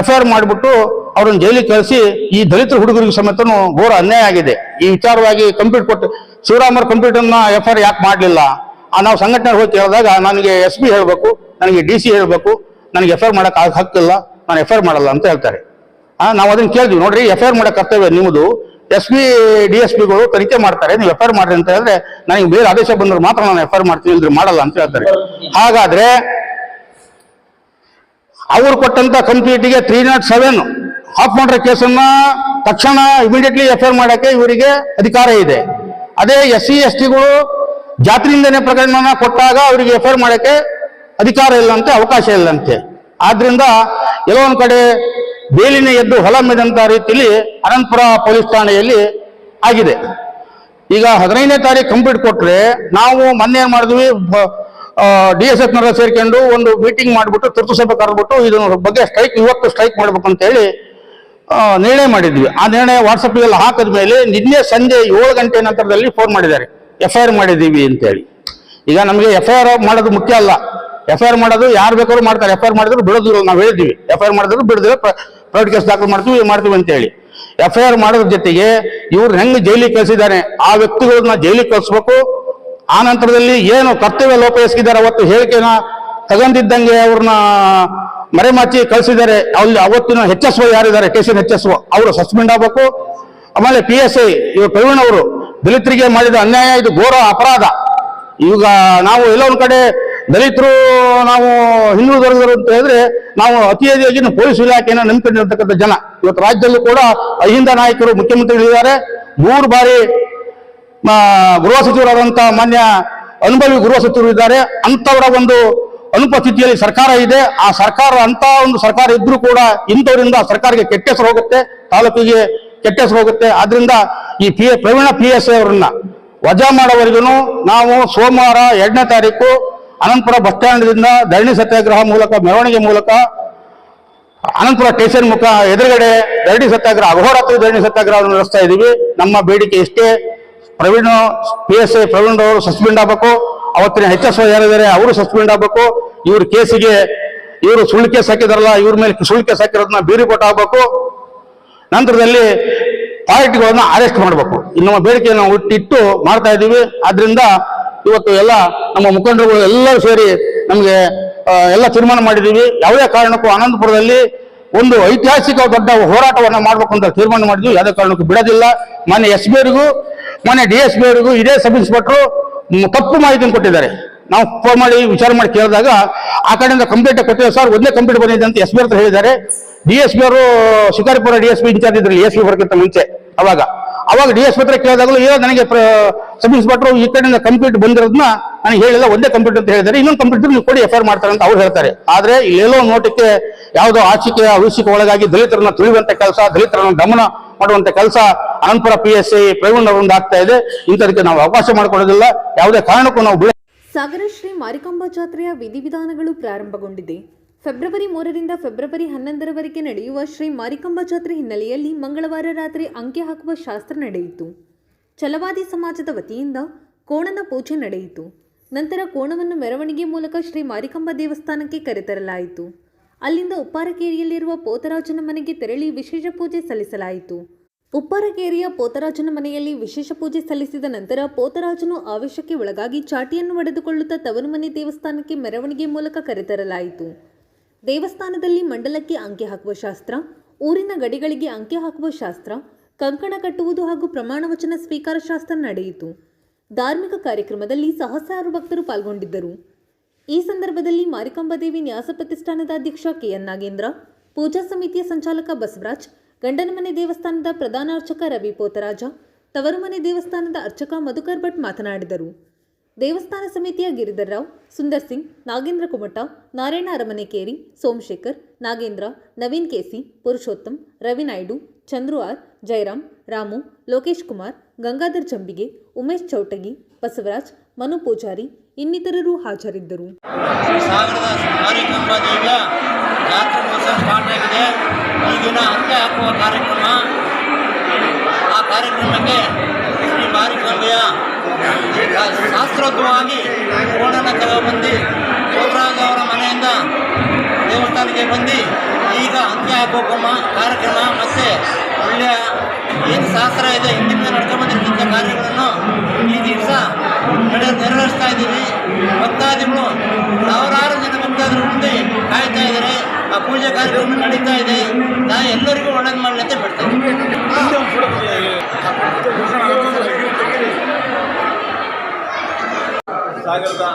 FIR ಮಾಡಿಬಿಟ್ಟು ಅವ್ರನ್ನ ಜೈಲಿಗೆ ಕಳಿಸಿ ಈ ದಲಿತರ ಹುಡುಗರಿಗೆ ಸಮೇತನು ಘೋರ ಅನ್ಯಾಯ ಆಗಿದೆ. ಈ ವಿಚಾರವಾಗಿ ಕಂಪ್ಯೂಟರ್ ಕೊಟ್ಟು ಶಿವರಾಮರ್ ಕಂಪ್ಯೂಟರ್ನ FIR ಯಾಕೆ ಮಾಡಲಿಲ್ಲ? ನಾವು ಸಂಘಟನೆ ಹೋಗಿ ಕೇಳಿದಾಗ ನನಗೆ SP ಹೇಳಬೇಕು, ನನಗೆ DC ಹೇಳಬೇಕು, ನನಗೆ FIR ಮಾಡಕ್ಕೆ ಹಕ್ಕಿಲ್ಲ, ನಾನು FIR ಮಾಡಲ್ಲ ಅಂತ ಹೇಳ್ತಾರೆ. ನಾವು ಅದನ್ನ ಕೇಳಿದ್ವಿ, ನೋಡ್ರಿ FIR ಮಾಡೋ ಕರ್ತವ್ಯ ನಿಮ್ಮದು, SP DSPಗಳು ತನಿಖೆ ಮಾಡ್ತಾರೆ, ನೀವು FIR ಮಾಡ್ರಿ ಅಂತ ಹೇಳಿದ್ರೆ ನನಗೆ ಬೇರೆ ಆದೇಶ ಬಂದ್ರೆ ಮಾತ್ರ ನಾನು FIR ಮಾಡ್ತೀನಿ, ಇಲ್ದ್ರೆ ಮಾಡಲ್ಲ ಅಂತ ಹೇಳ್ತಾರೆ. ಹಾಗಾದ್ರೆ ಅವ್ರು ಕೊಟ್ಟಂತ ಕಂಪ್ಲೀಟಿಗೆ 307 ಆಫ್ ಮಾಡಿರೋ ಕೇಸನ್ನ ತಕ್ಷಣ ಇಮಿಡಿಯೇಟ್ಲಿ FIR ಮಾಡಕ್ಕೆ ಇವರಿಗೆ ಅಧಿಕಾರ ಇದೆ. ಅದೇ SC STಗಳು ಜಾತಿ ನಿಂದನೆ ಪ್ರಕರಣನ ಕೊಟ್ಟಾಗ ಅವರಿಗೆ FIR ಮಾಡಕ್ಕೆ ಅಧಿಕಾರ ಇಲ್ಲಂತೆ, ಅವಕಾಶ ಇಲ್ಲಂತೆ. ಆದ್ರಿಂದ ಎಲ್ಲೋ ಒಂದ್ ಕಡೆ ಬೇಲಿನ ಎದ್ದು ಹೊಲ ಮೆದಂತ ರೀತಿಯಲ್ಲಿ ಅನಂತಪುರ ಪೊಲೀಸ್ ಠಾಣೆಯಲ್ಲಿ ಆಗಿದೆ. ಈಗ 15ನೇ ತಾರೀಕು ಕಂಪ್ಲೀಟ್ ಕೊಟ್ರೆ ನಾವು ಮೊನ್ನೆ ಏನ್ ಮಾಡಿದ್ವಿ, DSF ನವರ ಸೇರ್ಕೊಂಡು ಒಂದು ಮೀಟಿಂಗ್ ಮಾಡಿಬಿಟ್ಟು ತುರ್ತು ಸಭೆ ಕರೆದ್ಬಿಟ್ಟು ಇದ್ರ ಬಗ್ಗೆ ಇವತ್ತು ಸ್ಟ್ರೈಕ್ ಮಾಡ್ಬೇಕು ಅಂತ ಹೇಳಿ ನಿರ್ಣಯ ಮಾಡಿದ್ವಿ. ಆ ನಿರ್ಣಯ ವಾಟ್ಸಪ್ಗೆಲ್ಲ ಹಾಕಿದ ಮೇಲೆ ನಿನ್ನೆ ಸಂಜೆ 7 ಗಂಟೆ ನಂತರದಲ್ಲಿ ಫೋನ್ ಮಾಡಿದ್ದಾರೆ, FIR ಮಾಡಿದ್ದೀವಿ ಅಂತೇಳಿ. ಈಗ ನಮಗೆ FIR ಮಾಡೋದು ಮುಖ್ಯ ಅಲ್ಲ, FIR ಮಾಡೋದು ಯಾರು ಬೇಕಾದ್ರೂ ಮಾಡ್ತಾರೆ, FIR ಮಾಡಿದ್ರು ಬಿಡೋದಿಲ್ಲ. ನಾವು ಹೇಳಿದ್ವಿ FIR ಮಾಡಿದ್ರು ಬಿಡೋದಿಲ್ಲ, ಪ್ರೈವೇಟ್ ಕೇಸ್ ದಾಖಲು ಮಾಡ್ತೀವಿ ಅಂತ ಹೇಳಿ. FIR ಮಾಡೋದ್ರ ಜೊತೆಗೆ ಇವ್ರು ಹೆಂಗ್ ಜೈಲಿಗೆ ಕಳಿಸಿದ್ದಾರೆ ಆ ವ್ಯಕ್ತಿಗಳನ್ನ ಜೈಲಿಗೆ ಕಳಿಸ್ಬೇಕು. ಆ ನಂತರದಲ್ಲಿ ಏನು ಕರ್ತವ್ಯ ಲೋಪ ಎಸಗಿದ್ದಾರೆ, ಅವತ್ತು ಹೇಳಿಕೆನ ತಗೊಂಡಿದ್ದಂಗೆ ಅವ್ರನ್ನ ಮರೆಮಾಚಿ ಕಳಿಸಿದ್ದಾರೆ. ಅಲ್ಲಿ ಅವತ್ತಿನ HSO ಯಾರಿದ್ದಾರೆ, ಸ್ಟೇಷನ್ HSO ಅವರು ಸಸ್ಪೆಂಡ್ ಆಗ್ಬೇಕು. ಆಮೇಲೆ PSI ಇವರು ಪ್ರವೀಣ್ ಅವರು ದಲಿತರಿಗೆ ಮಾಡಿದ ಅನ್ಯಾಯ, ಇದು ಘೋರ ಅಪರಾಧ. ಈಗ ನಾವು ಎಲ್ಲೋ ಒಂದ್ ಕಡೆ ದಲಿತರು ನಾವು ಹಿಂದೂ ಧರ್ಮದವರು ಅಂತ ಹೇಳಿದ್ರೆ ನಾವು ಅತಿ ಹೆಚ್ಚಾಗಿ ಪೊಲೀಸ್ ಇಲಾಖೆಯನ್ನು ನಂಬಿಕೊಂಡಿರ್ತಕ್ಕಂಥ ಜನ. ಇವತ್ತು ರಾಜ್ಯದಲ್ಲೂ ಕೂಡ ಅಹಿಂದ ನಾಯಕರು ಮುಖ್ಯಮಂತ್ರಿಗಳಿದ್ದಾರೆ, 3 ಬಾರಿ ಗೃಹ ಸಚಿವರಾದಂತ ಮಾನ್ಯ ಅನುಭವಿ ಗೃಹ ಸಚಿವರು ಇದ್ದಾರೆ. ಅಂತವರ ಒಂದು ಅನುಪಸ್ಥಿತಿಯಲ್ಲಿ ಸರ್ಕಾರ ಇದೆ. ಆ ಸರ್ಕಾರ ಅಂತ ಒಂದು ಸರ್ಕಾರ ಇದ್ರೂ ಕೂಡ ಇಂಥವರಿಂದ ಸರ್ಕಾರಕ್ಕೆ ಕೆಟ್ಟ ಹೆಸರು ಹೋಗುತ್ತೆ, ತಾಲೂಕಿಗೆ ಕೆಟ್ಟ ಹೆಸರು ಹೋಗುತ್ತೆ. ಆದ್ರಿಂದ ಈ ಪ್ರವೀಣ PSI ಅವರನ್ನ ವಜಾ ಮಾಡೋವರೆಗೂ ನಾವು ಸೋಮವಾರ 2ನೇ ತಾರೀಕು ಅನಂತಪುರ ಬಸ್ ಸ್ಟ್ಯಾಂಡ್ದಿಂದ ಧರಣಿ ಸತ್ಯಾಗ್ರಹ ಮೂಲಕ, ಮೆರವಣಿಗೆ ಮೂಲಕ ಅನಂತಪುರ ಸ್ಟೇಷನ್ ಮುಖ ಎದುರುಗಡೆ ಧರಣಿ ಸತ್ಯಾಗ್ರಹ, ಅಹೋರಾತ್ರಿ ಧರಣಿ ಸತ್ಯಾಗ್ರಹವನ್ನು ನಡೆಸ್ತಾ ಇದ್ದೀವಿ. ನಮ್ಮ ಬೇಡಿಕೆ ಇಷ್ಟೇ, PSI ಪ್ರವೀಣ್ ಅವರು ಸಸ್ಪೆಂಡ್ ಆಗಬೇಕು. ಅವತ್ತಿನ HSO ಯಾರಿದ್ದಾರೆ ಅವರು ಸಸ್ಪೆಂಡ್ ಆಗಬೇಕು. ಇವ್ರ ಕೇಸಿಗೆ ಇವರು ಸುಳ್ಳು ಕೇಸ್ ಹಾಕಿದಾರಲ್ಲ, ಇವ್ರ ಮೇಲೆ ಸುಳ್ಳು ಕೇಸ್ ಹಾಕಿರೋದನ್ನ ಬೀರಿಕೊಟ್ಟು ಆಗಬೇಕು. ನಂತರದಲ್ಲಿ ಪಾರ್ಟಿಗಳನ್ನ ಅರೆಸ್ಟ್ ಮಾಡಬೇಕು. ನಮ್ಮ ಬೇಡಿಕೆ ನಾವು ಇಟ್ಟು ಮಾಡ್ತಾ ಇದ್ದೀವಿ. ಆದ್ರಿಂದ ಇವತ್ತು ಎಲ್ಲ ನಮ್ಮ ಮುಖಂಡರುಗಳು ಎಲ್ಲರೂ ಸೇರಿ ನಮಗೆ ಎಲ್ಲ ತೀರ್ಮಾನ ಮಾಡಿದ್ದೀವಿ. ಯಾವುದೇ ಕಾರಣಕ್ಕೂ ಅನಂತಪುರದಲ್ಲಿ ಒಂದು ಐತಿಹಾಸಿಕ ದೊಡ್ಡ ಹೋರಾಟವನ್ನ ಮಾಡ್ಬೇಕು ಅಂತ ತೀರ್ಮಾನ ಮಾಡಿದ್ವಿ. ಯಾವುದೇ ಕಾರಣಕ್ಕೂ ಬಿಡೋದಿಲ್ಲ. ಮಾನ್ಯ SB ಅವರಿಗೂ ಮಾನ್ಯ DSP ಅವರಿಗೂ ಇದೇ ಸಬ್ ಇನ್ಸ್ಪೆಕ್ಟರ್ ತಪ್ಪು ಮಾಹಿತಿಯನ್ನು ಕೊಟ್ಟಿದ್ದಾರೆ. ನಾವು ಫೋನ್ ಮಾಡಿ ವಿಚಾರ ಮಾಡಿ ಕೇಳಿದಾಗ ಆ ಕಡೆಯಿಂದ ಕಂಪ್ಲೇಂಟ್ ಕೊಟ್ಟಿದ್ದಾರೆ. ಸರ್ ಒಂದೇ ಕಂಪ್ಲೇಂಟ್ ಬಂದಿದೆ ಅಂತ SB ಹತ್ರ ಹೇಳಿದ್ದಾರೆ. DSP ಅವರು ಶಿಕಾರಿಪುರ DSP ಇನ್ಚಾರ್ಜ್ ಇದ್ರಲ್ಲಿ SB ಬರೋಕ್ಕಿಂತ ಮುಂಚೆ ಅವಾಗ DSP ಹತ್ರ ಕೇಳಿದಾಗಲೂ ನನಗೆ ಸಬ್ ಇನ್ಸ್ಪೆಕ್ಟರ್ ಈ ಕಡೆಯಿಂದ ಕಂಪ್ಲೇಂಟ್ ಬಂದಿರೋದನ್ನ ನನಗೆ ಹೇಳಿಲ್ಲ, ಒಂದೇ ಕಂಪ್ಲೇಂಟ್ ಅಂತ ಹೇಳಿದ್ದಾರೆ. ಇನ್ನೊಂದು ಕಂಪ್ಲೇಂಟ್ ನೀವು ಕೊಡಿ FIR ಮಾಡ್ತಾರೆ ಅಂತ ಅವ್ರು ಹೇಳ್ತಾರೆ. ಆದ್ರೆ ಇಲ್ಲೆಲ್ಲೋ ನೋಟಕ್ಕೆ ಯಾವುದೋ ಆಚಿಕೆ ಅವಿಷಕ್ಕೆ ಒಳಗಾಗಿ ದಲಿತರನ್ನ ತುಳಿಯುವಂತ ಕೆಲಸ, ದಲಿತರನ್ನ ದಮನ ಮಾಡುವಂತ ಕೆಲಸ ಅನಂತಪುರ PSI ಪ್ರವೀಣ್ ಅವರಿಂದ ಆಗ್ತಾ ಇದೆ. ಇಂಥದಕ್ಕೆ ನಾವು ಅವಕಾಶ ಮಾಡಿಕೊಡೋದಿಲ್ಲ. ಯಾವುದೇ ಕಾರಣಕ್ಕೂ ನಾವು ಸಾಗರ ಶ್ರೀ ಮಾರಿಕಾಂಬಾ ಜಾತ್ರೆಯ ವಿಧಿವಿಧಾನಗಳು ಪ್ರಾರಂಭಗೊಂಡಿದೆ. ಫೆಬ್ರವರಿ 3ರಿಂದ ಫೆಬ್ರವರಿ 11ರವರೆಗೆ ನಡೆಯುವ ಶ್ರೀ ಮಾರಿಕಾಂಬಾ ಜಾತ್ರೆ ಹಿನ್ನೆಲೆಯಲ್ಲಿ ಮಂಗಳವಾರ ರಾತ್ರಿ ಅಂಕೆ ಹಾಕುವ ಶಾಸ್ತ್ರ ನಡೆಯಿತು. ಛಲವಾದಿ ಸಮಾಜದ ವತಿಯಿಂದ ಕೋಣನ ಪೂಜೆ ನಡೆಯಿತು. ನಂತರ ಕೋಣವನ್ನು ಮೆರವಣಿಗೆ ಮೂಲಕ ಶ್ರೀ ಮಾರಿಕಾಂಬಾ ದೇವಸ್ಥಾನಕ್ಕೆ ಕರೆತರಲಾಯಿತು. ಅಲ್ಲಿಂದ ಉಪ್ಪಾರಕೇರಿಯಲ್ಲಿರುವ ಪೋತರಾಜನ ಮನೆಗೆ ತೆರಳಿ ವಿಶೇಷ ಪೂಜೆ ಸಲ್ಲಿಸಲಾಯಿತು. ಉಪ್ಪಾರಕೇರಿಯ ಪೋತರಾಜನ ಮನೆಯಲ್ಲಿ ವಿಶೇಷ ಪೂಜೆ ಸಲ್ಲಿಸಿದ ನಂತರ ಪೋತರಾಜನು ಆವೇಶಕ್ಕೆ ಒಳಗಾಗಿ ಚಾಟಿಯನ್ನು ಹೊಡೆದುಕೊಳ್ಳುತ್ತಾ ತವರು ಮನೆ ದೇವಸ್ಥಾನಕ್ಕೆ ಮೆರವಣಿಗೆ ಮೂಲಕ ಕರೆತರಲಾಯಿತು. ದೇವಸ್ಥಾನದಲ್ಲಿ ಮಂಡಲಕ್ಕೆ ಅಂಕೆ ಹಾಕುವ ಶಾಸ್ತ್ರ, ಊರಿನ ಗಡಿಗಳಿಗೆ ಅಂಕೆ ಹಾಕುವ ಶಾಸ್ತ್ರ, ಕಂಕಣ ಕಟ್ಟುವುದು ಹಾಗೂ ಪ್ರಮಾಣ ವಚನ ಸ್ವೀಕಾರ ಶಾಸ್ತ್ರ ನಡೆಯಿತು. ಧಾರ್ಮಿಕ ಕಾರ್ಯಕ್ರಮದಲ್ಲಿ ಸಹಸ್ರಾರು ಭಕ್ತರು ಪಾಲ್ಗೊಂಡಿದ್ದರು. ಈ ಸಂದರ್ಭದಲ್ಲಿ ಮಾರಿಕಾಂಬಾದೇವಿ ನ್ಯಾಸ ಪ್ರತಿಷ್ಠಾನದ ಅಧ್ಯಕ್ಷ KN ನಾಗೇಂದ್ರ, ಪೂಜಾ ಸಮಿತಿಯ ಸಂಚಾಲಕ ಬಸವರಾಜ್, ಗಂಡನಮನೆ ದೇವಸ್ಥಾನದ ಪ್ರಧಾನ ಅರ್ಚಕ ರವಿ ಪೋತರಾಜ, ತವರುಮನೆ ದೇವಸ್ಥಾನದ ಅರ್ಚಕ ಮಧುಕರ್ ಭಟ್ ಮಾತನಾಡಿದರು. ದೇವಸ್ಥಾನ ಸಮಿತಿಯ ಗಿರಿಧರ್ ರಾವ್, ಸುಂದರ್ ಸಿಂಗ್, ನಾಗೇಂದ್ರ ಕುಮಟ, ನಾರಾಯಣ ಅರಮನೆಕೇರಿ, ಸೋಮಶೇಖರ್, ನಾಗೇಂದ್ರ, ನವೀನ್ KC, ಪುರುಷೋತ್ತಮ್, ರವಿ ನಾಯ್ಡು, ಚಂದ್ರು ಆರ್, ಜಯರಾಮ್, ರಾಮು, ಲೋಕೇಶ್ ಕುಮಾರ್, ಗಂಗಾಧರ್ ಜಂಬಿಗೆ, ಉಮೇಶ್ ಚೌಟಗಿ, ಬಸವರಾಜ್, ಮನು ಪೂಜಾರಿ ಇನ್ನಿತರರು ಹಾಜರಿದ್ದರು. ಸಾಗರದ ಮಾರಿಕಾಂಬಾ ದೇವಿಯ ಜಾತ್ರೆ ಮಹೋತ್ಸವ ಸ್ಟಾರ್ಟ್ ಆಗಿದೆ. ಈ ದಿನ ಅಂತ್ಯ ಹಾಕುವ ಕಾರ್ಯಕ್ರಮ. ಆ ಕಾರ್ಯಕ್ರಮಕ್ಕೆ ಶ್ರೀ ಮಾರಿಕಾಂಬೆಯ ಶಾಸ್ತ್ರೋಕ್ತವಾಗಿ ಓಡನ್ನು ತಗೊಬಂದು ಶಿವರಾಜ್ ಅವರ ಮನೆಯಿಂದ ದೇವಸ್ಥಾನಕ್ಕೆ ಬಂದು ಈಗ ಅಂತ್ಯ ಹಾಕುವ ಕಾರ್ಯಕ್ರಮ ಮತ್ತು ಒಳ್ಳೆಯ ಏನು ಶಾಸ್ತ್ರ ಇದೆ ಹಿಂದಿನಿಂದ ನಡ್ಕೊಂಡ್ಬಂದಿರ್ತಕ್ಕಂಥ ಕಾರ್ಯಗಳನ್ನು ಈ ದಿವಸ ನೆರವೇರಿಸ್ತಾ ಇದ್ದೀವಿ. ಭಕ್ತಾದಿಗಳು ಸಾವಿರಾರು ಜನ ಭಕ್ತಾದಿಗಳು ಮುಂದೆ ಕಾಯ್ತಾ ಇದ್ದಾರೆ. ಆ ಪೂಜೆ ಕಾರ್ಯಕ್ರಮ ನಡೀತಾ ಇದೆ. ನಾನು ಎಲ್ಲರಿಗೂ ಒಳ್ಳೇದು ಮಾಡಲಿ ಅಂತ ಬಿಡ್ತೇನೆ. ಸಾಗರದ